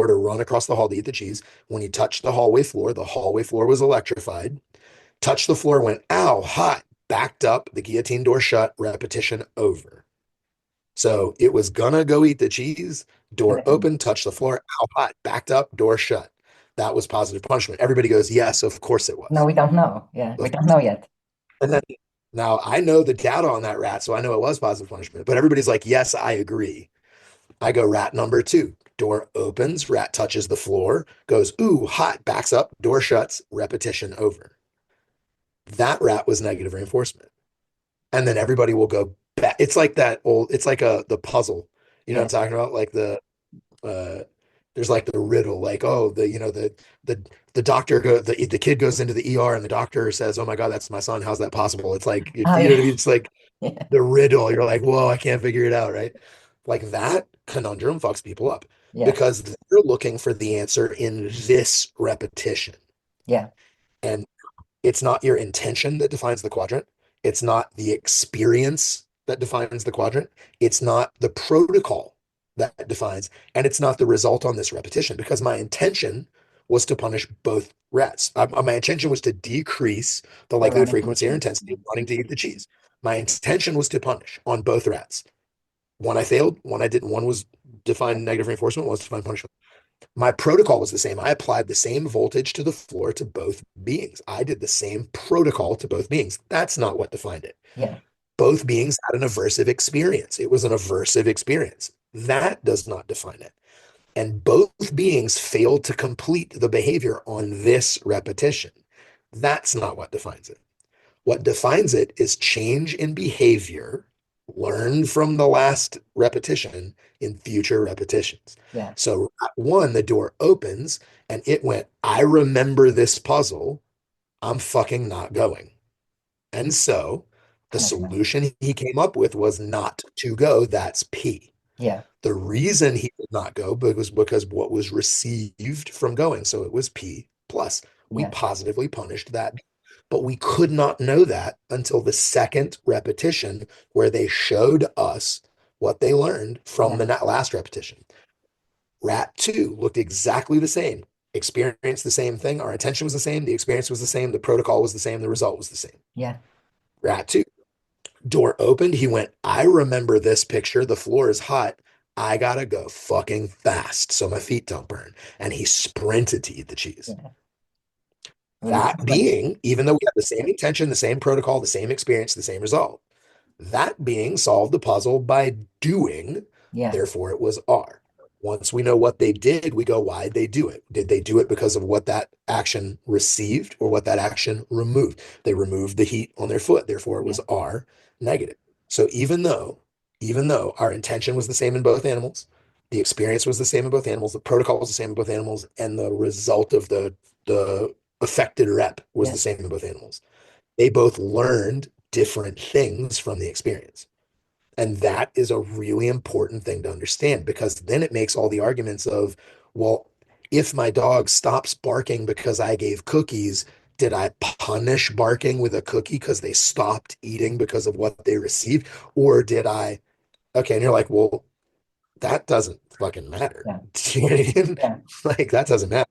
to run across the hall to eat the cheese. When he touched the hallway floor was electrified. Touched the floor, went, ow, hot, backed up, the guillotine door shut, repetition over. So it was gonna go eat the cheese, And door it didn't. open, touched the floor, ow, hot, backed up, door shut. That was positive punishment. Everybody goes, yes, of course it No, was. we don't know. Yeah. We Of don't know yet. And then now I know the data on that rat, so I know it was positive punishment. But everybody's like, yes, I agree. I go rat number two. Door opens, rat touches the floor, goes, ooh, hot, backs up, door shuts, repetition over. That rat was negative reinforcement. And then everybody will go back. It's like that old, it's like the puzzle. You know Yeah. what I'm talking about? Like uh there's like the riddle, like, oh, the the doctor the kid goes into the ER and the doctor says, oh my God, that's my son. How's that possible? It's like, Oh, you know what I yeah. mean? It's like Yeah. the riddle. You're like, whoa, I can't figure it out, right? Like that conundrum fucks people up Yeah. because they're looking for the answer in this repetition. Yeah. And it's not your intention that defines the quadrant. It's not the experience that defines the quadrant. It's not the protocol that defines, and it's not the result on this repetition because my intention was to punish both rats. My intention was to decrease the The likelihood, running to the frequency, or cheese. intensity of wanting to eat the cheese. My intention was to punish on both rats. One I failed, one I didn't. One was defined negative reinforcement, one was defined punishment. My protocol was the same. I applied the same voltage to the floor to both beings. I did the same protocol to both beings. That's not what defined it. Yeah. Both beings had an aversive experience. It was an aversive experience. That does not define it. And both beings failed to complete the behavior on this repetition. That's not what defines it. What defines it is change in behavior learned from the last repetition in future repetitions. Yeah. So, at one, the door opens and it went, I remember this puzzle. I'm fucking not going. And so the Punishment. solution he came up with was not to go. That's P. Yeah. The reason he did not go was because what was received from going. So it was P plus. We Yeah. positively punished that. But we could not know that until the second repetition where they showed us what they learned from Yeah. the last repetition. Rat two looked exactly the same, experienced the same thing. Our intention was the same, the experience was the same, the protocol was the same, the result was the same. Yeah. Rat two, door opened. He went, I remember this picture. The floor is hot. I gotta go fucking fast so my feet don't burn. And he sprinted to eat the cheese. Yeah. Really That cool. Like, being, even though we have the same intention, the same protocol, the same experience, the same result, that being solved the puzzle by doing, yeah. therefore it was R. Once we know what they did, we go, why'd they do it? Did they do it because of what that action received or what that action removed? They removed the heat on their foot, therefore it Yeah. was R negative. So even though our intention was the same in both animals, the experience was the same in both animals, the protocol was the same in both animals, and the result of the affected rep was Yeah. the same in both animals. They both learned different things from the experience. And that is a really important thing to understand because then it makes all the arguments of, well, if my dog stops barking because I gave cookies, did I punish barking with a cookie because they stopped eating because of what they received? Or did I, okay, and you're like, well, that doesn't fucking matter. Yeah. Do you know what I mean? Yeah. Like, that doesn't matter.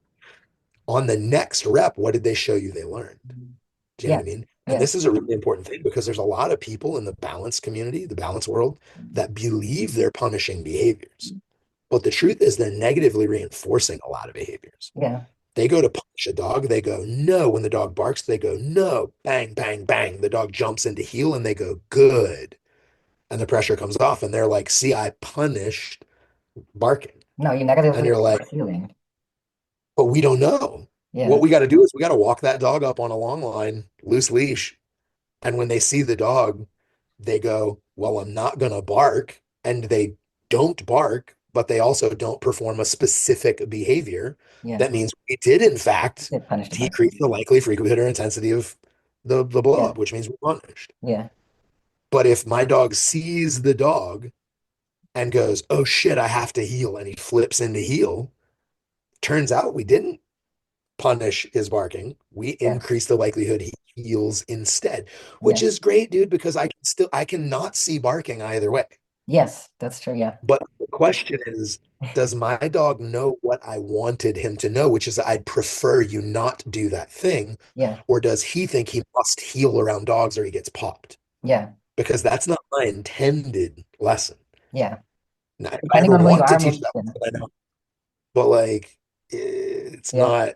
On the next rep, what did they show you they learned? Do you know Yeah. what I mean? And Yeah. this is a really important thing because there's a lot of people in the balance community, the balance world, that believe they're punishing behaviors. But the truth is they're negatively reinforcing a lot of behaviors. Yeah. They go to punish a dog, they go, no. When the dog barks, they go, no. Bang, bang, bang. The dog jumps into heel and they go, good. And the pressure comes off and they're like, see, I punished barking. No, you And negatively you're like, reinforce healing. but we don't know. What Yeah. we got to do is we got to walk that dog up on a long line, loose leash. And when they see the dog, they go, well, I'm not going to bark. And they don't bark, but they also don't perform a specific behavior. Yeah. That means we did, in fact, They punish the decrease person. the likely frequency or intensity of the blow Yeah. up, which means we're punished. Yeah. But if my dog sees the dog and goes, oh shit, I have to heal, and he flips into heel, turns out we didn't punish his barking. We Yeah. increase the likelihood he heals instead, which Yeah. is great, dude, because I cannot see barking either way. Yes, that's true. Yeah. But the question is, does my dog know what I wanted him to know, which is I'd prefer you not do that thing, Yeah. or does he think he must heel around dogs or he gets popped? Yeah. Because that's not my intended lesson. Yeah. Now, if I Depending ever on who you want to are, teach maybe. that Yeah. lesson, I know, but like it's Yeah. not.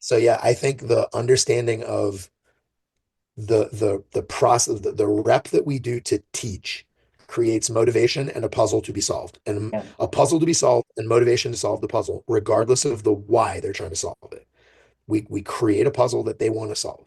So yeah, I think the understanding of the process, the rep that we do to teach creates motivation and a puzzle to be solved, and Yeah. a puzzle to be solved and motivation to solve the puzzle, regardless of the why they're trying to solve it. We create a puzzle that they want to solve.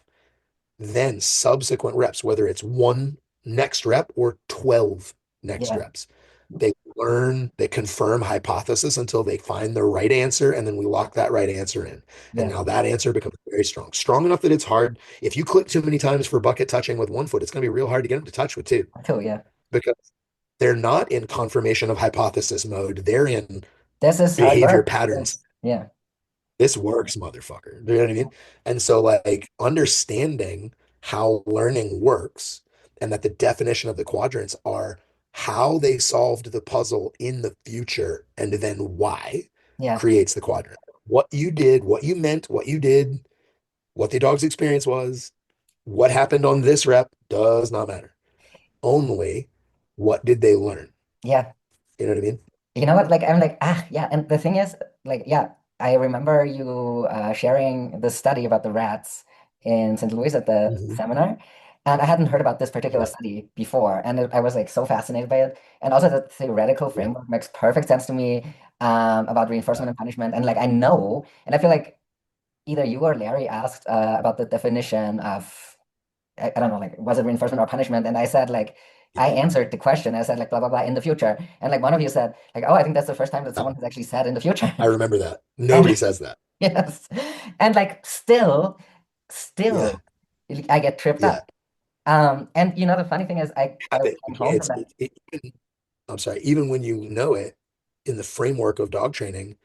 Then subsequent reps, whether it's one next rep or 12 next Yeah. reps, they learn, they confirm hypothesis until they find the right answer, and then we lock that right answer in. And Yeah. now that answer becomes very strong, strong enough that it's hard. If you click too many times for bucket touching with one foot, it's going to be real hard to get them to touch with two Too. Yeah. because they're not in confirmation of hypothesis mode. They're in This is how it behavior works. patterns. Yes. Yeah. This works, motherfucker. You know what I mean? And so, like, understanding how learning works and that the definition of the quadrants are how they solved the puzzle in the future and then why Yeah. creates the quadrant. What you did, what you meant, what you did, what the dog's experience was, what happened on this rep does not matter. Only what did they learn? Yeah. You know what I mean? You know what? Like, I'm like, ah, yeah. And the thing is, like, yeah, I remember you sharing the study about the rats in St. Louis at the Mhm. seminar. And I hadn't heard about this particular Yeah. study before. And I was like so fascinated by it. And also, the theoretical Yeah. framework makes perfect sense to me about reinforcement and punishment. And like, I know, and I feel like either you or Larry asked about the definition of I don't know, like, was it reinforcement or punishment? And I said, like, I answered the question. I said, like, blah, blah, blah, in the future. And like one of you said, like, oh, I think that's the first time that Yeah. someone has actually said in the future. I remember that. And Nobody says that. yes. And like Yeah. still I get tripped Yeah. up. And you know, the funny thing is I Have was it. coming home from It's that. I'm sorry, even when you know it in the framework of dog training,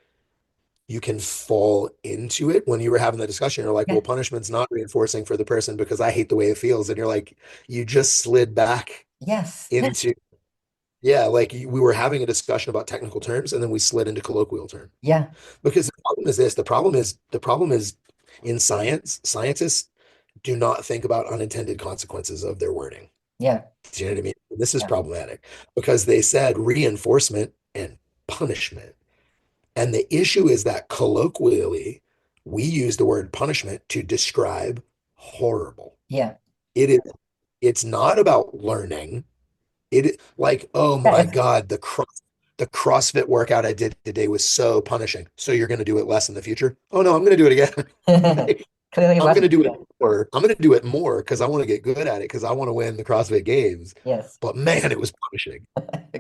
you can fall into it. When you were having the discussion, you're like, Yeah. well, punishment's not reinforcing for the person because I hate the way it feels. And you're like, you just slid back Yes. Yes. into Yeah, like we were having a discussion about technical terms and then we slid into colloquial terms. Yeah, Because the problem is this, the problem is in science, scientists do not think about unintended consequences of their wording. yeah, Do you know what I mean? This is yeah, problematic because they said reinforcement and punishment. And the issue is that colloquially, we use the word punishment to describe horrible. yeah. It is, it's not about learning. It like, oh Yeah, my God, the CrossFit workout I did today was so punishing. So you're going to do it less in the future? Oh no, I'm going to do it again. it's Like, clearly it I'm going to wasn't. do it Yeah. more. I'm going to do it more because I want to get good at it because I want to win the CrossFit Games. Yes. But man, it was punishing.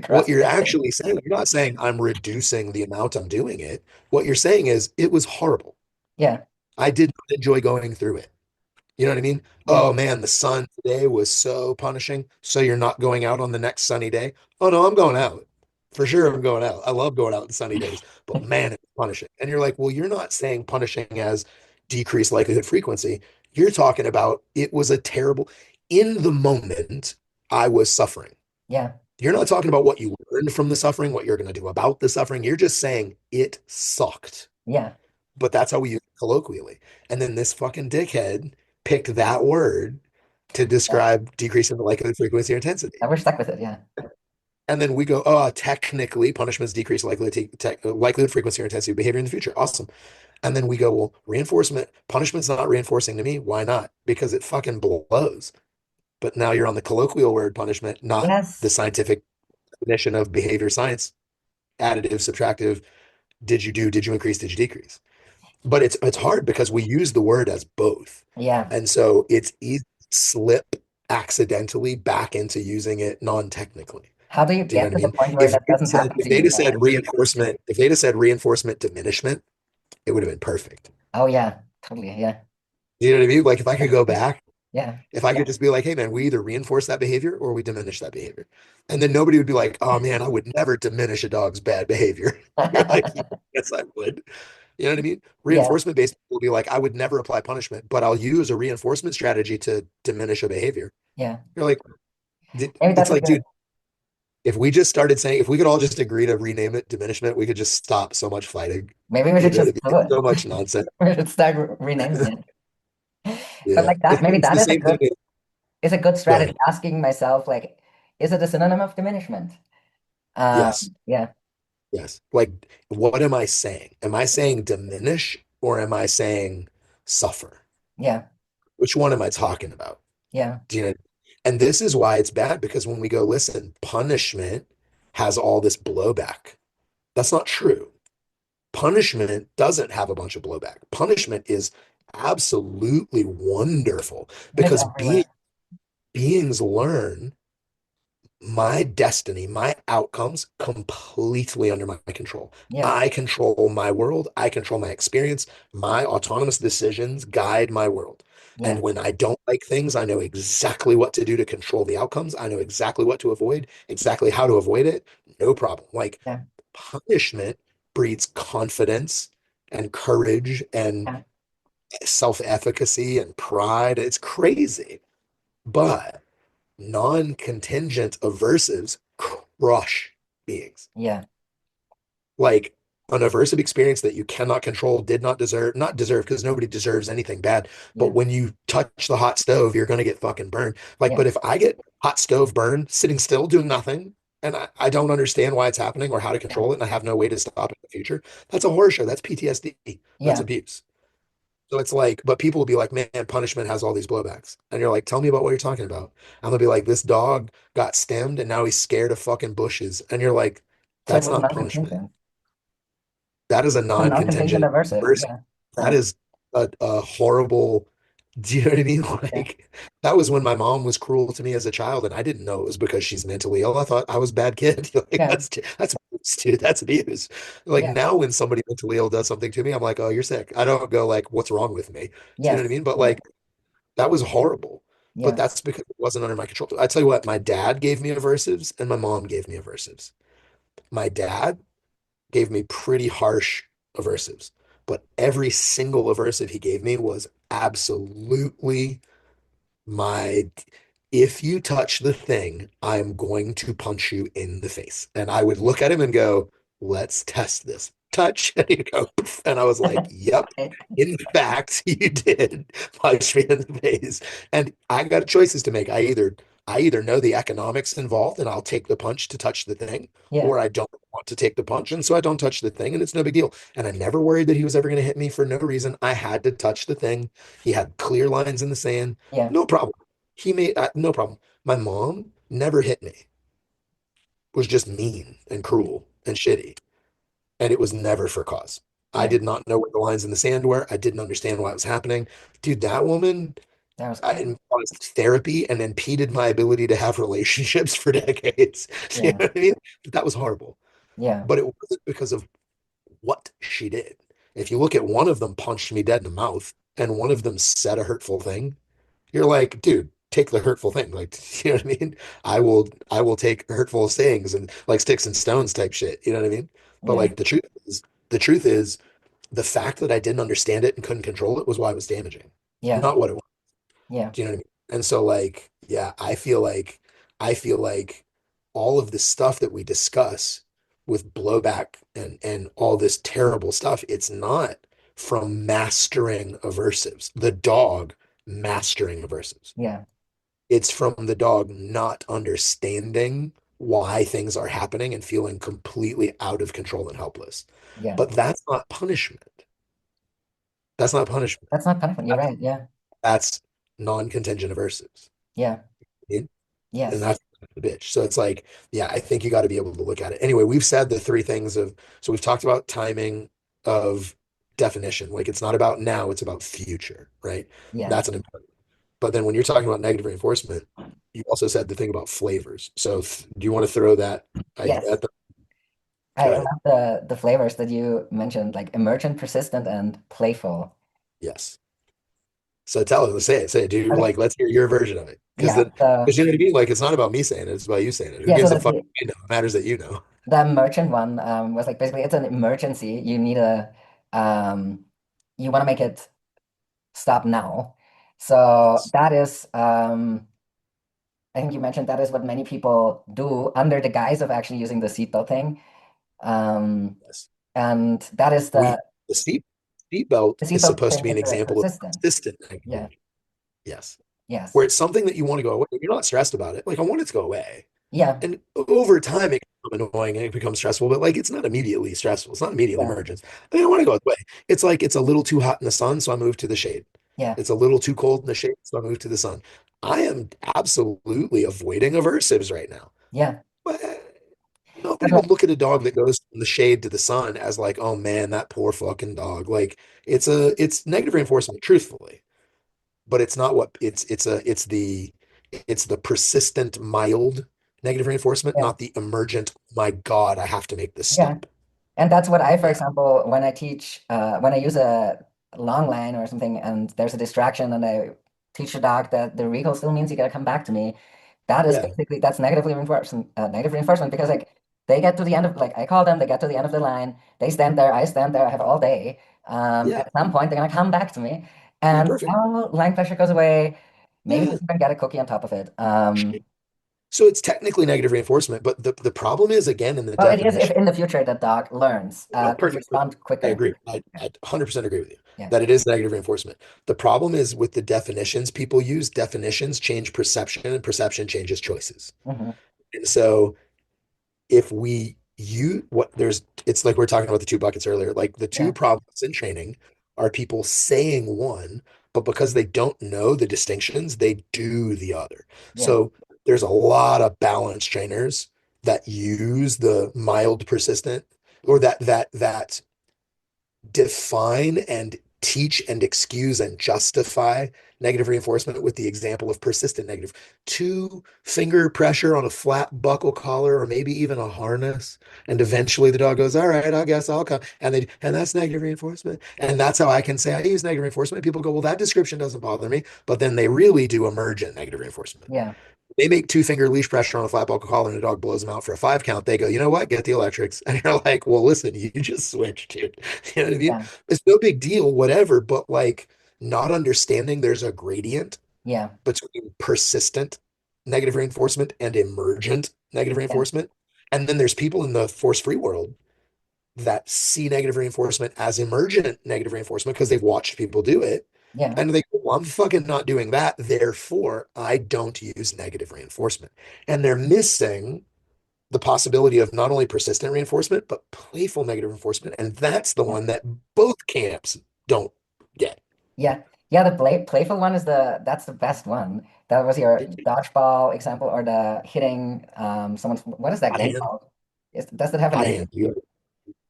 What Across. you're actually saying, you're not saying I'm reducing the amount I'm doing it. What you're saying is it was horrible. Yeah, I did not enjoy going through it. You know what I mean? yeah, Oh man, the sun today was so punishing. So you're not going out on the next sunny day? Oh no, I'm going out. For sure, I'm going out. I love going out on sunny days, but man, it's punishing. And you're like, well, you're not saying punishing as decreased likelihood frequency. You're talking about it was a terrible, in the moment, I was suffering. yeah, You're not talking about what you learned from the suffering, what you're going to do about the suffering. You're just saying it sucked. yeah. But that's how we use it colloquially. And then this fucking dickhead picked that word to Yeah. describe decrease in the likelihood, frequency, or intensity. And we're stuck with it. Yeah, And then we go, oh, technically, punishments decrease likelihood, frequency, or intensity of behavior in the future. Awesome. And then we go, well, reinforcement, punishment's not reinforcing to me. Why not? Because it fucking blows. But now you're on the colloquial word punishment, not the yes, scientific definition of behavior science, additive, subtractive. Did you increase, did you decrease? But it's hard because we use the word as both. yeah. And so it's easy to slip accidentally back into using it non-technically. How do you Do you know get what I to the mean? point where that doesn't happen If to they'd you? have said reinforcement, if they'd have said reinforcement diminishment, it would have been perfect. Oh yeah, totally. Yeah, Do you know what I mean? Like if I could go back, yeah, if I could just be like, hey man, we either reinforce that behavior or we diminish that behavior. And then nobody would be like, oh man, I would never diminish a dog's bad behavior. You're like, yes, I would. You know what I mean? yeah, Reinforcement based will be like, I would never apply punishment, but I'll use a reinforcement strategy to diminish a behavior. yeah. You're like, Maybe it's that's a like, good. dude, if we just started saying, if we could all just agree to rename it diminishment, we could just stop so much fighting. Maybe we You should know what I just mean? do It's it. so much nonsense. We should start renaming it. But Yeah. like that, maybe It's that the same thing. is a good Go strategy. ahead. Asking myself, like, is it a synonym of diminishment? Yes. Yeah, Yes. Like, what am I saying? Am I saying diminish or am I saying suffer? yeah, Which one am I talking about? yeah, Do you know? And this is why it's bad because when we go, listen, punishment has all this blowback. That's not true. Punishment doesn't have a bunch of blowback. Punishment is absolutely wonderful it is because everywhere. beings learn my destiny, my outcomes completely under my control. Yeah, I control my world. I control my experience. My autonomous decisions guide my world. And yeah, when I don't like things, I know exactly what to do to control the outcomes. I know exactly what to avoid, exactly how to avoid it. No problem. Like yeah, punishment breeds confidence and courage and yeah, self-efficacy and pride. It's crazy. But non-contingent aversives crush beings. yeah, Like an aversive experience that you cannot control, did not deserve, not deserve because nobody deserves anything bad. But yeah, when you touch the hot stove, you're going to get fucking burned. Like, yeah, but if I get hot stove burn sitting still doing nothing, and I don't understand why it's happening or how to yeah, control it, and I have no way to stop it in the future, that's a horror show. That's PTSD. That's yeah. abuse. So it's like, but people will be like, man, punishment has all these blowbacks. And you're like, tell me about what you're talking about. And they'll be like, this dog got stemmed and now he's scared of fucking bushes. And you're like, So it that's was not punishment. non-contingent. That is a A non-contingent non-contingent aversive. person. Yeah, That yeah, is a horrible, do you know what I mean? yeah, Like, that was when my mom was cruel to me as a child, and I didn't know it was because she's mentally ill. I thought I was a bad kid. Like, yeah, that's abuse, dude. That's abuse. Like yeah, now when somebody mentally ill does something to me, I'm like, oh, you're sick. I don't go like, what's wrong with me? Do you know what I yes, mean? But yeah, like that was horrible. But yeah. that's because it wasn't under my control. I tell you what, my dad gave me aversives and my mom gave me aversives. My dad gave me pretty harsh aversives, but every single aversive he gave me was absolutely my if you touch the thing, I'm going to punch you in the face. And I would look at him and go, let's test this. Touch. And he'd go, "Poof." And I was like, yep, Right. in fact, you did punch me in the face. And I got choices to make. I either know the economics involved and I'll take the punch to touch the thing, Yeah. or I don't want to take the punch. And so I don't touch the thing and it's no big deal. And I never worried that he was ever going to hit me for no reason. I had to touch the thing. He had clear lines in the sand. Yeah. No problem. He made no problem. My mom never hit me, was just mean and cruel and shitty. And it was never for cause. I Yeah. did not know what the lines in the sand were. I didn't understand why it was happening. Dude, that woman That was I crazy. caused therapy and impeded my ability to have relationships for decades. You Yeah. know what I mean? That was horrible. Yeah. But it wasn't because of what she did. If you look at one of them punched me dead in the mouth and one of them said a hurtful thing, you're like, dude, take the hurtful thing. Like, you know what I mean? I will take hurtful sayings and like sticks and stones type shit. You know what I mean? But Yeah. like the truth is the fact that I didn't understand it and couldn't control it was why it was damaging, Yeah. not what it was. Yeah. Do you know what I mean? And so like, yeah, I feel like all of the stuff that we discuss with blowback and all this terrible stuff, it's not from mastering aversives, the dog mastering aversives. Yeah. It's from the dog not understanding why things are happening and feeling completely out of control and helpless. Yeah. But that's not punishment. That's not punishment. That's not punishment. You're That's, right. Yeah. that's non-contingent aversives. Yeah. And Yes. that's the bitch. So it's like, yeah, I think you got to be able to look at it. Anyway, we've said the three things of, so we've talked about timing of definition. Like it's not about now, it's about future, right? Yeah. That's an important. But then when you're talking about negative reinforcement, you also said the thing about flavors. So do you want to throw that idea Yes. at them? I Go love ahead. the flavors that you mentioned, like emergent, persistent, and playful. Yes. So tell us, say it, dude. Okay. Like, let's hear your version of it. Because Yeah. then, because you know what I mean? Like, it's not about me saying it, it's about you saying it. Who Yeah. So gives a the fuck? the, You know, it matters that you know. the emergent one was like basically it's an emergency. You need um you want to make it stop now. So Yes. that is I think you mentioned that is what many people do under the guise of actually using the seatbelt thing. Um, Yes. and that is We the seatbelt the is seatbelt supposed to thing be is an the example of persistent. consistent Yeah. activity. Yes. Yes. Where it's something that you want to go away. You're not stressed about it. Like I want it to go away. Yeah. And over time it can become annoying and it becomes stressful, but like it's not immediately stressful. It's not immediately Yeah. emergent. I mean, I want to go away. It's like it's a little too hot in the sun, so I move to the shade. Yeah. It's a little too cold in the shade, so I move to the sun. I am absolutely avoiding aversives right now. Yeah. But nobody But like, would look at a dog that goes from the shade to the sun as like, oh man, that poor fucking dog. Like it's negative reinforcement, truthfully, but it's not what it's the persistent mild negative reinforcement, yeah. not the emergent, oh my God, I have to make this Yeah. stop. And that's what I, for Yeah. example, when I teach, when I use a long line or something and there's a distraction and I teach the dog that the recall still means you gotta come back to me, that is Yeah. basically, that's negative reinforcement because like they get to the end of, like I call them, they get to the end of the line, they stand there, I stand there, I have all day. Yeah. At some point they're gonna come back to me Yeah. and Perfect. now line pressure goes away. Maybe they Yeah. even get a cookie on top of it. So it's technically negative reinforcement, but the problem is again in the Well, it is if definition. in the future the dog learns No, to perfect. respond I quicker. agree. I 100% agree with you Yeah. that it is negative reinforcement. The problem is with the definitions people use, definitions change perception and perception changes choices. Hmm. And so if we use what there's, it's like we are talking about the two buckets earlier. Like the two Yeah. problems in training are people saying one, but because they don't know the distinctions, they do the other. Yeah. So there's a lot of balance trainers that use the mild persistent or that define and teach and excuse and justify negative reinforcement with the example of persistent negative. Two finger pressure on a flat buckle collar or maybe even a harness. And eventually the dog goes, all right, I guess I'll come. And that's negative reinforcement. And that's how I can say I use negative reinforcement. People go, well, that description doesn't bother me. But then they really do emergent negative reinforcement. Yeah. They make two finger leash pressure on a flat buckle collar and a dog blows them out for a 5 count. They go, you know what? Get the electrics. And you're like, well, listen, you just switched, dude. You know what I mean? Yeah. It's no big deal, whatever. But like not understanding there's a gradient Yeah. between persistent. negative reinforcement and emergent negative Yeah. reinforcement. And then there's people in the force-free world that see negative reinforcement as emergent negative reinforcement because they've watched people do it. Yeah. And they go, well, I'm fucking not doing that. Therefore, I don't use negative reinforcement. And they're missing the possibility of not only persistent reinforcement, but playful negative reinforcement. And that's the Yeah. one that both camps don't get. Yeah. Yeah, the playful one is that's the best one. That was your dodgeball example or the hitting someone's what is that Hot game hand, called? Does it have a hot name? hand,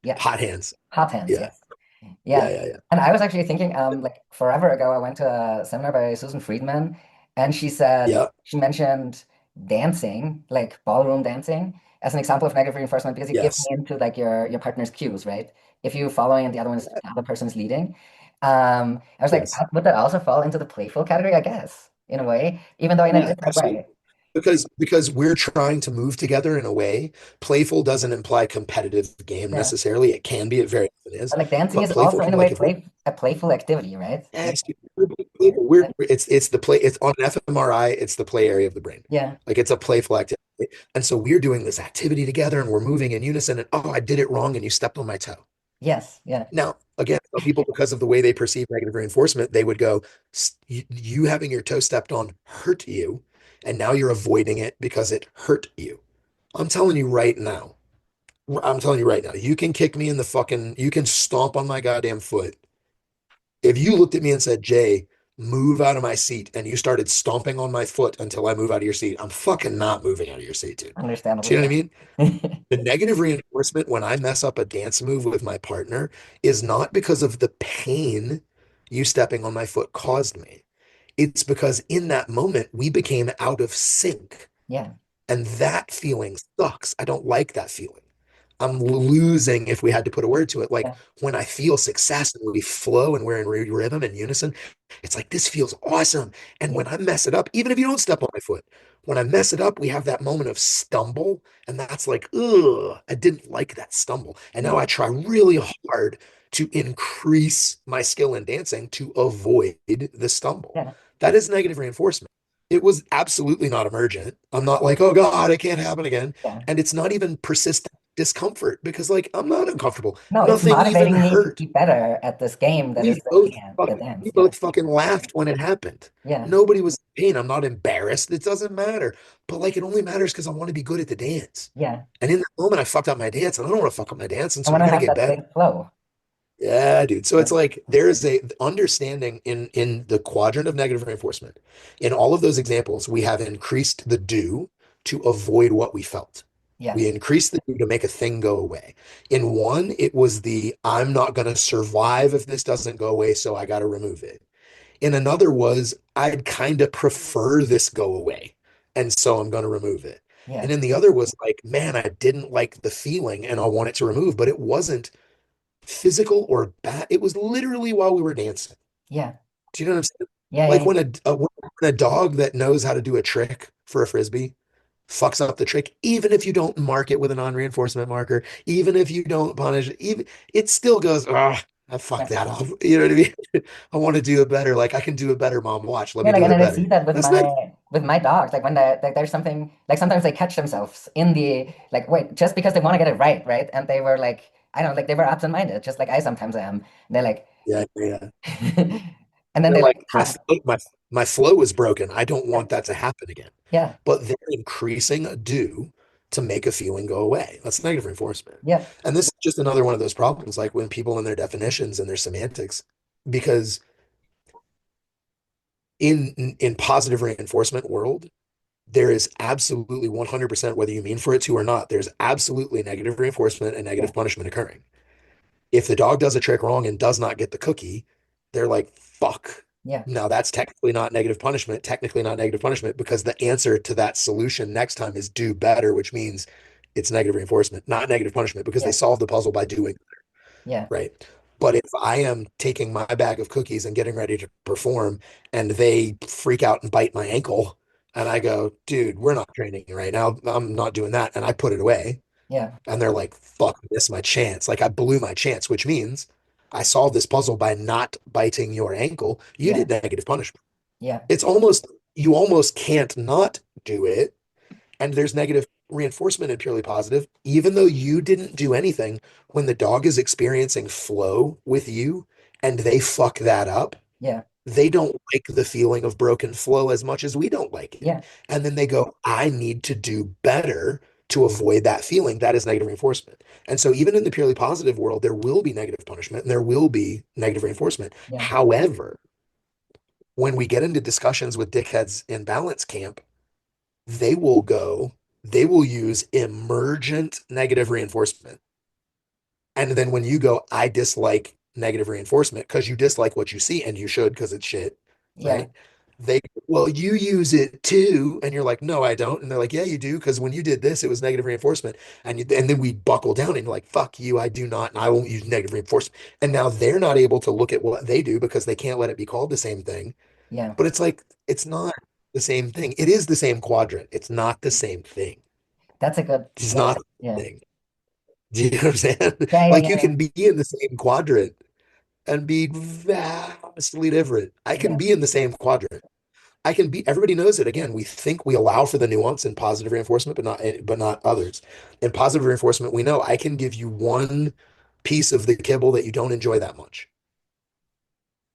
Yeah. hot hands. Hot hands, Yeah, yes. yeah, Yeah. yeah, yeah, And I was actually thinking, like forever ago, I went to a seminar by Susan Friedman, and she said, yeah, she mentioned dancing, like ballroom dancing, as an example of negative reinforcement because it gives yes, into like your partner's cues, right? If you're following and the other person is leading. I was like, yes. would that also fall into the playful category? I guess, in a way, even though in a Yeah, different absolutely. way. Because we're trying to move together in a way. Playful doesn't imply competitive game Yeah. necessarily. It can be, it very often is, But like dancing but is playful also in can a way like if we're a playful activity, right? Like, yes, we're it's the play. It's on an fMRI. It's the play area of the brain. yeah. Like it's a playful activity. And so we're doing this activity together and we're moving in unison. And oh, I did it wrong and you stepped on my toe. Yes. Yeah. Now, again, some people, because of the way they perceive negative reinforcement, they would go, You having your toe stepped on hurt you. And now you're avoiding it because it hurt you. I'm telling you right now. I'm telling you right now. You can kick me in the fucking, you can stomp on my goddamn foot. If you looked at me and said, Jay, move out of my seat, and you started stomping on my foot until I move out of your seat, I'm fucking not moving out of your seat, dude. Do Understandable. you know what I Yeah. mean? The negative reinforcement when I mess up a dance move with my partner is not because of the pain you stepping on my foot caused me. It's because in that moment we became out of sync. Yeah. And that feeling sucks. I don't like that feeling. I'm losing if we had to put a word to it. Like Yeah. when I feel success and we flow and we're in rhythm and unison, it's like this feels awesome. And Yeah. when I mess it up, even if you don't step on my foot, when I mess it up, we have that moment of stumble. And that's like, ugh, I didn't like that stumble. And now Yeah. I try really hard to increase my skill in dancing to avoid the stumble. Yeah. That is negative reinforcement. It was absolutely not emergent. I'm not like, oh God, it can't happen again. Yeah. And it's not even persistent discomfort because like I'm not uncomfortable. No, it's Nothing even motivating me to hurt. be better at this game that is the We dance. Yeah. both fucking laughed when it happened. Yeah. Nobody was in pain. I'm not embarrassed. It doesn't matter. But like it only matters because I want to be good at the dance. Yeah. And in that moment I fucked up my dance and I don't want to fuck up my dance. And I so I want to gotta have get that better. same flow. Yeah, dude. So Yeah. it's like there is a understanding in the quadrant of negative reinforcement. In all of those examples, we have increased the do to avoid what we felt. We Yes. increased the do to make a thing go away. In one, it was the I'm not going to survive if this doesn't go away, so I got to remove it. In another was I'd kind of prefer this go away, and so I'm going to remove it. And Yeah. in the other was like, man, I didn't like the feeling and I want it to remove, but it wasn't physical or bad. It was literally while we were dancing. Yeah. Do you know what I'm saying? Yeah. Like Yeah. when a dog that knows how to do a trick for a frisbee fucks up the trick, even if you don't mark it with a non-reinforcement marker, even if you don't punish it, even it still goes, ah, I fucked Yeah. that up. You know what I mean? I want to do it better. Like I can do it better, mom. Watch, let Yeah, me like, do and it then I see better. that That's not, with my dogs, like when like there's something like sometimes they catch themselves in the like wait just because they want to get it right, right? And they were like I don't know, like they were absent-minded, just like I sometimes am. And they're like, yeah, yeah. and then They're they're like, like, ha, my flow is broken. I don't yeah, want that to happen again. yeah, But they're increasing a do to make a feeling go away. That's negative reinforcement. yeah, And this is just another one of those problems, like when people in their definitions and their semantics, because in positive reinforcement world, there is absolutely 100% whether you mean for it to or not, there's absolutely negative reinforcement and yeah, negative punishment occurring. If the dog does a trick wrong and does not get the cookie, they're like, fuck. yeah, Now that's technically not negative punishment, technically not negative punishment, because the answer to that solution next time is do better, which means it's negative reinforcement, not negative punishment, because they yeah, solved the puzzle by doing, yeah, right? But if I am taking my bag of cookies and getting ready to perform and they freak out and bite my ankle, and I go, dude, we're not training right now. I'm not doing that. And I put it away yeah, and they're like, fuck, I missed my chance. Like I blew my chance, which means I solved this puzzle by not biting your ankle. You yeah, did negative punishment. yeah, It's almost you almost can't not do it. And there's negative reinforcement in purely positive, even though you didn't do anything. When the dog is experiencing flow with you and they fuck that up, Yeah. they don't like the feeling of broken flow as much as we don't like it. Yeah. And then they go, I need to do better to avoid that feeling. That is negative reinforcement. And so, even in the purely positive world, there will be negative punishment and there will be negative reinforcement. Yeah. However, when we get into discussions with dickheads in balance camp, they will go, they will use emergent negative reinforcement. And then when you go, I dislike negative reinforcement because you dislike what you see and you should because it's shit, Yeah. right? They, well, you use it too. And you're like, no, I don't. And they're like, yeah, you do. Because when you did this, it was negative reinforcement. And then we buckle down and you're like, fuck you, I do not. And I won't use negative reinforcement. And now they're not able to look at what they do because they can't let it be called the same thing. Yeah. But it's like, it's not the same thing. It is the same quadrant. It's not the same thing. That's a good. It's Yeah. not the Yeah. same thing. Do you know what I'm saying? Yeah. Yeah. Like you Yeah. can be in the same quadrant and be vastly different. I can Yeah. be in the same quadrant. I can be, everybody knows it. Again, we think we allow for the nuance in positive reinforcement, but not others. In positive reinforcement, we know I can give you one piece of the kibble that you don't enjoy that much.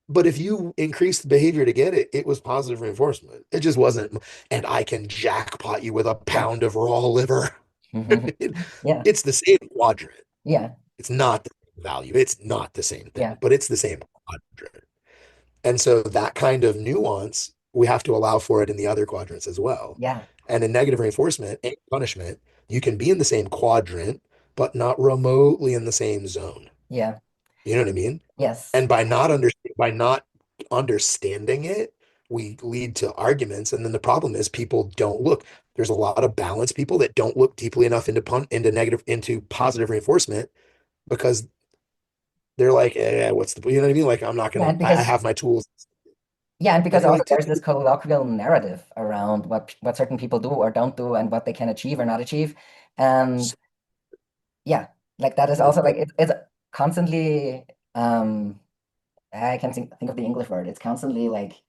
But if you increase the behavior to get it, it was positive reinforcement. It just wasn't. And I can jackpot you with a Yeah. pound of raw liver. Yeah. It's the same quadrant. Yeah. It's not the same value. It's not the same Yeah. thing, but it's the same quadrant. And so that kind of nuance, we have to allow for it in the other quadrants as well. Yeah. And in negative reinforcement and punishment, you can be in the same quadrant, but not remotely in the same zone. Yeah. You know what I mean? Yes. And by not understanding it, we lead to arguments. And then the problem is people don't look. There's a lot of balanced people that don't look deeply enough into positive reinforcement because they're like, what's the, you know what I mean? Like, I'm not Yeah. gonna, And I because have my tools. yeah, and And because you're also like, dude, there's this colloquial narrative around what certain people do or don't do and what they can achieve or not achieve. And yeah, like that is it's also like like, it's constantly I can think of the English word. It's constantly like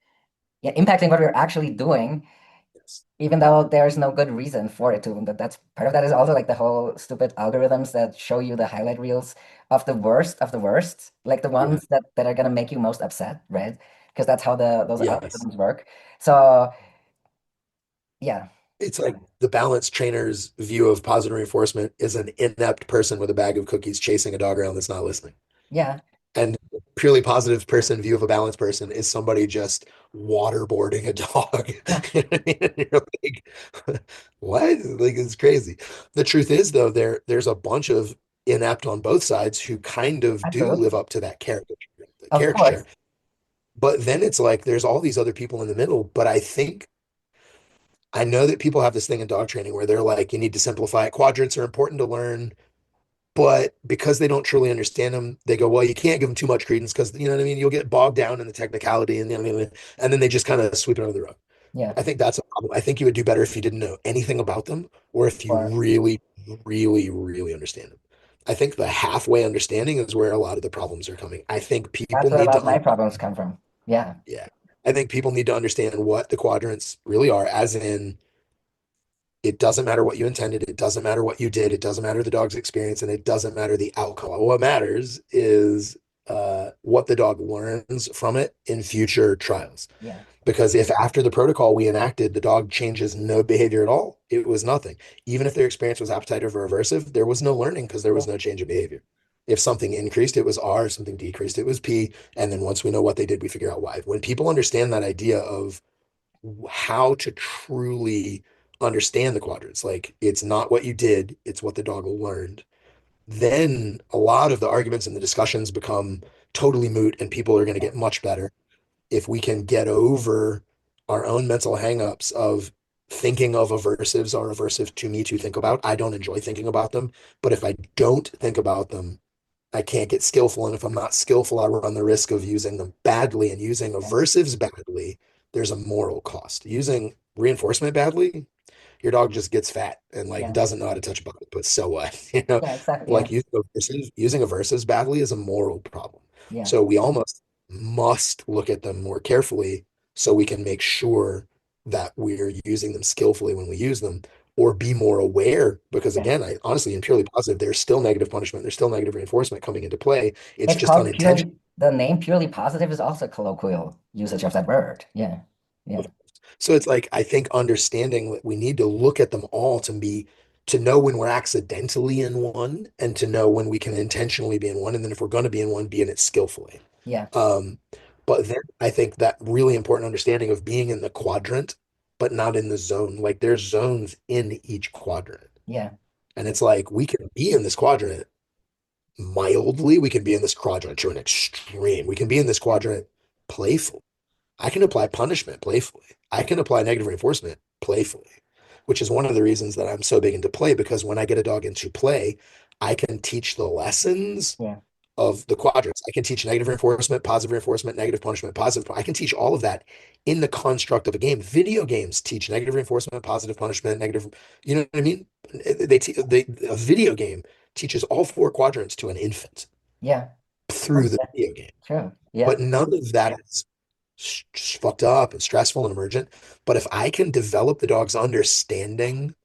yeah, impacting what we're actually doing, yes. even though there's no good reason for it to. And that's part of that is also like the whole stupid algorithms that show you the highlight reels of the worst, like the Yeah. ones that are gonna make you most upset, right? Because that's how those Yes. algorithms work. So yeah, It's like the balance trainer's view of positive reinforcement is an inept person with a bag of cookies chasing a dog around that's not listening. yeah, And purely positive person view of a balanced person is somebody just waterboarding a dog. yeah, You know what I mean? And you're like, what? Like it's crazy. The truth is, though, there's a bunch of inept on both sides who kind of do absolutely, live up to that of course, caricature. But then it's like there's all these other people in the middle. But I know that people have this thing in dog training where they're like, you need to simplify it. Quadrants are important to learn. But because they don't truly understand them, they go, well, you can't give them too much credence because, you know what I mean? You'll get bogged down in the technicality and then they just kind of sweep it under the rug. yeah, I think that's a problem. I think you would do better if you didn't know anything about them or if you or really, really, really understand them. I think the halfway understanding is where a lot of the problems are coming. I think that's people where a need lot to of my problems come from. Yeah, yeah. I think people need to understand what the quadrants really are, as in it doesn't matter what you intended. It doesn't matter what you did. It doesn't matter the dog's experience, and it doesn't matter the outcome. What matters is what the dog learns from it in future trials. yeah, Because if after the protocol we enacted, the dog changes no behavior at all, it was nothing. Even if their experience was appetitive or aversive, there was no learning because there yeah, was no change of behavior. If something increased, it was R, something decreased, it was P. And then once we know what they did, we figure out why. When people understand that idea of how to truly understand the quadrants. Like it's not what you did, it's what the dog learned. Then a lot of the arguments and the discussions become totally moot and people are going to yeah, get much better if we can get over our own mental hangups of thinking of aversives are aversive to me to think about. I don't enjoy thinking about them, but if I don't think about them, I can't get skillful. And if I'm not skillful, I run the risk of using them badly and using yeah, aversives badly. There's a moral cost. Using reinforcement badly, your dog just gets fat and like yeah, doesn't know how to touch a bucket, but so what? You know, yeah, exactly, yeah, like using aversives badly is a moral problem. yeah, So we almost must look at them more carefully so we can make sure. that we're using them skillfully when we use them, or be more aware. Because Yeah. again, I honestly in purely positive, there's still negative punishment, there's still negative reinforcement coming into play. It's It's just called unintentional. the name purely positive is also colloquial usage of that word. Yeah. Yeah. So it's like I think understanding that we need to look at them all to know when we're accidentally in one and to know when we can intentionally be in one. And then if we're going to be in one, be in it skillfully. Yeah. Um, but then I think that really important understanding of being in the quadrant, but not in the zone. Like there's zones in each quadrant. Yeah. And it's like we can be in this quadrant mildly, we can be in this quadrant to an extreme. We can be in this quadrant playful. I can apply punishment playfully. I can apply negative reinforcement playfully, which is one of the reasons that I'm so big into play because when I get a dog into play, I can teach the lessons Yeah. of the quadrants. I can teach negative reinforcement, negative punishment, positive. I can teach all of that in the construct of a game. Video games teach negative reinforcement, positive punishment, negative. You know what I mean? A video game teaches all four quadrants to an infant Yeah. through the Yeah. video game, True. Yeah. but none of that is fucked up and stressful and emergent. But if I can develop the dog's understanding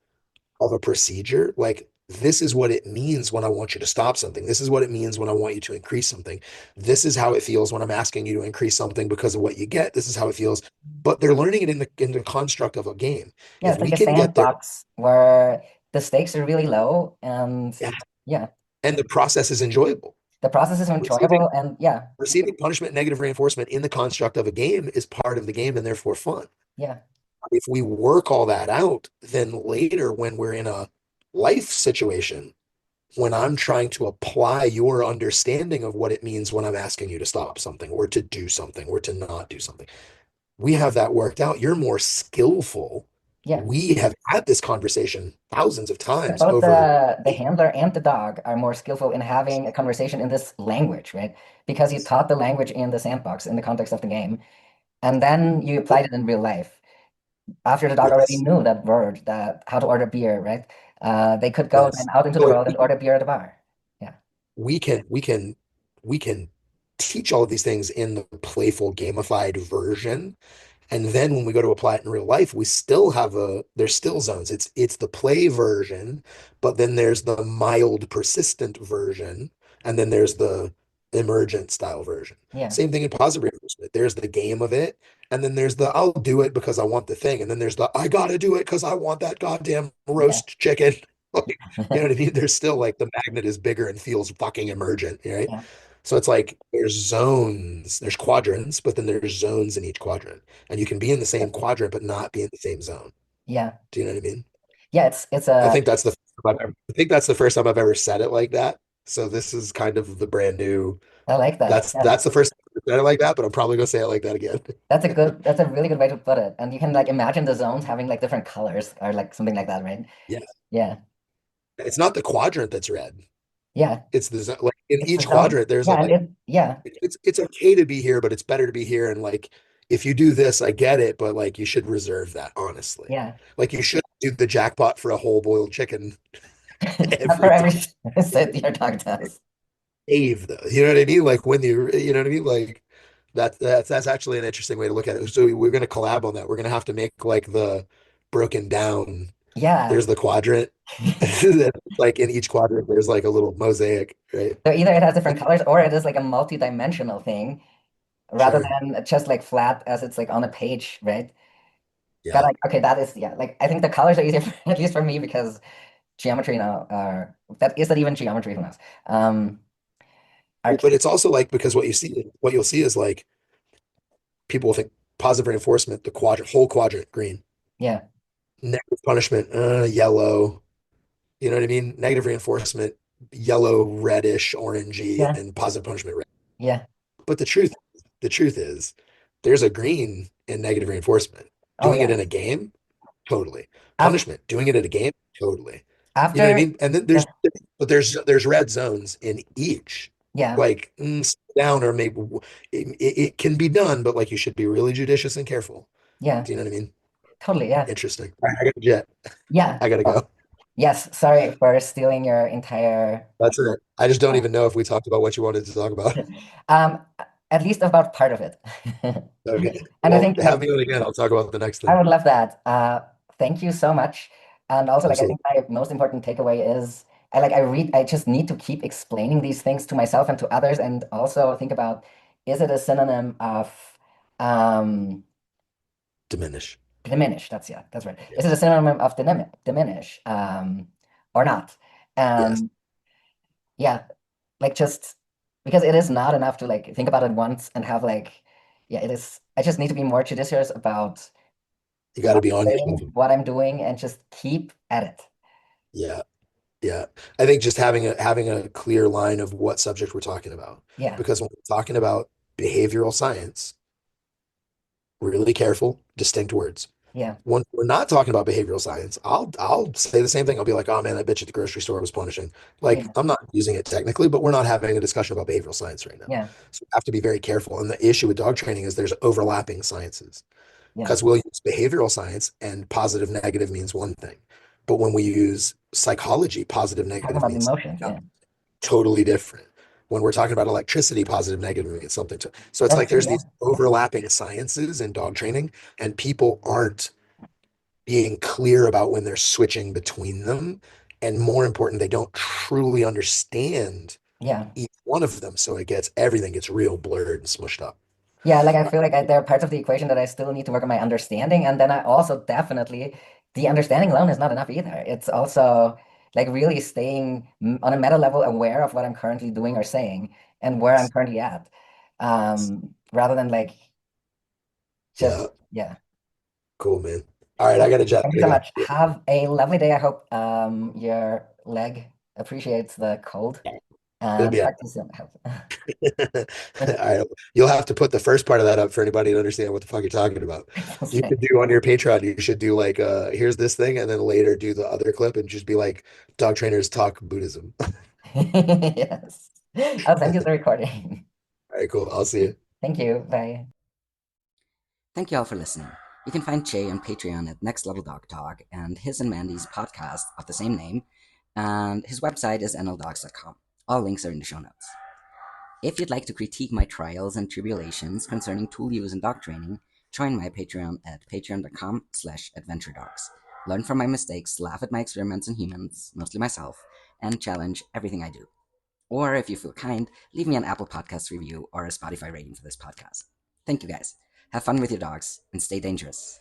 of a procedure, like this is what it means when I want you to stop something. This is what it means when I want you to increase something. This is how it feels when I'm asking you to increase something because of what you get. This is how it feels. But they're learning it in the construct of a game. Yeah. If It's like we a can get there, sandbox where the stakes are really low and yeah, yeah, and the process is enjoyable. the process is Receiving enjoyable and yeah. receiving punishment, negative reinforcement in the construct of a game is part of the game and therefore fun. Yeah. If we work all that out, then later when we're in a life situation, when I'm trying to apply your understanding of what it means when I'm asking you to stop something or to do something or to not do something, we have that worked out. You're more skillful. Yeah. We have had this conversation thousands of Yeah, times both over. the handler and the dog are more skillful in having a conversation in this language, right? Because you taught the language in the sandbox in the context of the game, and then you applied it in real life. After the dog already Yes, knew that word, that how to order beer, right? They could go then yes. out into the So world and order beer at a bar. Yeah, we can teach all of these things in the playful gamified version. And then when we go to apply it in real life, we still have there's still zones. It's the play version, but then there's the mild persistent version, and then there's the emergent style version. yeah, Same thing in positive reinforcement. There's the game of it, and then there's the I'll do it because I want the thing, and then there's the I gotta do it because I want that goddamn yeah, roast chicken. Like, you know what I mean? There's still like the magnet is bigger and feels fucking emergent, right? yeah, So it's like there's zones, there's quadrants, but then there's zones in each quadrant. And you can be in the yeah, same quadrant, but not be in the same zone. yeah, Do you know what I mean? yeah. It's a I think that's the first time I've ever said it like that. So this is kind of the brand new. I like that. Yeah, That's the first time I've said it like that, but I'm probably gonna say it like that again. that's a really good way to put it. And you can like imagine the zones having like different colors or like something like that, right? Yeah. Yeah, It's not the quadrant that's red. yeah. It's the like in It's the each zone. quadrant, there's Yeah, and like yeah, it's okay to be here, but it's better to be here. And like if you do this, I get it, but like you should reserve that, honestly. yeah. Like you should do the jackpot for a whole boiled chicken Not for every every time. sit your dog does. Save though. You know what I mean? Like when you know what I mean? Like that's actually an interesting way to look at it. So we're gonna collab on that. We're gonna have to make like the broken down. Yeah. There's the quadrant. Like in each quadrant, there's like a little mosaic, right? So either it has different colors or it is like a multi-dimensional thing rather Sure. than just like flat as it's like on a page, right? But Yeah. like, okay, that is, yeah, like I think the colors are easier, at least for me, because geometry now are, that is that even geometry, who knows? Um, are, Well, but it's also like because what you'll see is like people will think positive reinforcement, the whole quadrant, green. yeah, Negative punishment, yellow. You know what I mean? Negative reinforcement, yellow, reddish, orangey, yeah, and positive punishment, red. yeah. But the truth is, there's a green in negative reinforcement. Oh Doing it yeah. in a game, totally. After, Punishment, doing it in a game, totally. You know what I after, mean? And then yeah, there's red zones in each. yeah, Like slow down or maybe it can be done, but like you should be really judicious and careful. yeah, Do you know what I mean? totally, yeah, Interesting. All right, I got a jet. yeah. I gotta Oh, go. yes, sorry for stealing your entire, That's it. I just don't uh, even know if we talked about what you wanted to talk about. um, at least about part of it. Okay. And I Well, think have like me on again. I'll talk about the next I thing. would love that. Thank you so much. And also, like, I Absolutely. think my most important takeaway is I just need to keep explaining these things to myself and to others, and also think about, is it a synonym of um, Diminish. diminish? That's right. Yeah. Is it a synonym of diminish or not? Yes. And yeah, like just because it is not enough to like think about it once and have like, yeah, it is. I just need to be more judicious about You got to what be I'm on your saying, game. what I'm doing, and just keep at it. Yeah. Yeah. I think just having a clear line of what subject we're talking about. Yeah, Because when we're talking about behavioral science, really careful, distinct words. yeah, When we're not talking about behavioral science, I'll say the same thing. I'll be like, oh man, that bitch at the grocery store was punishing. Like, yeah, I'm not using it technically, but we're not having a discussion about behavioral science right now. yeah, So we have to be very careful. And the issue with dog training is there's overlapping sciences. yeah. Because we'll use behavioral science and positive negative means one thing. But when we use psychology, positive Talking negative about means emotions. something Yeah, totally different. When we're talking about electricity, positive negative means something to. So it's that's like true. there's Yeah, these overlapping sciences in dog training, and people aren't being clear about when they're switching between them. And more important, they don't truly understand yeah, each one of them. So everything gets real blurred and smushed up. yeah. Like I feel like there are parts of the equation that I still need to work on my understanding, and then I also definitely the understanding alone is not enough either. It's also like really staying on a meta level aware of what I'm currently doing or saying and where I'm currently at, rather than like Yeah, just yeah. cool, man. All right, I got to jet. Thank you I so got much. to Have a lovely day. I hope your leg appreciates the cold. It'll And be all talk to you soon. right. All right. You'll have to put the first part of that up for anybody to understand what the fuck you're talking about. You Say. could do on your Patreon, you should do like here's this thing, and then later do the other clip and just be like, dog trainers talk Buddhism. Yes. I'll All send you the recording. right, cool. I'll see you. Thank you. Bye. Thank you all for listening. You can find Jay on Patreon at Next Level Dog Talk and his and Mandy's podcast of the same name, and his website is nldogs.com. All links are in the show notes. If you'd like to critique my trials and tribulations concerning tool use and dog training, join my Patreon at patreon.com/adventuredogs. Learn from my mistakes, laugh at my experiments on humans, mostly myself, and challenge everything I do. Or if you feel kind, leave me an Apple Podcast review or a Spotify rating for this podcast. Thank you guys. Have fun with your dogs and stay dangerous.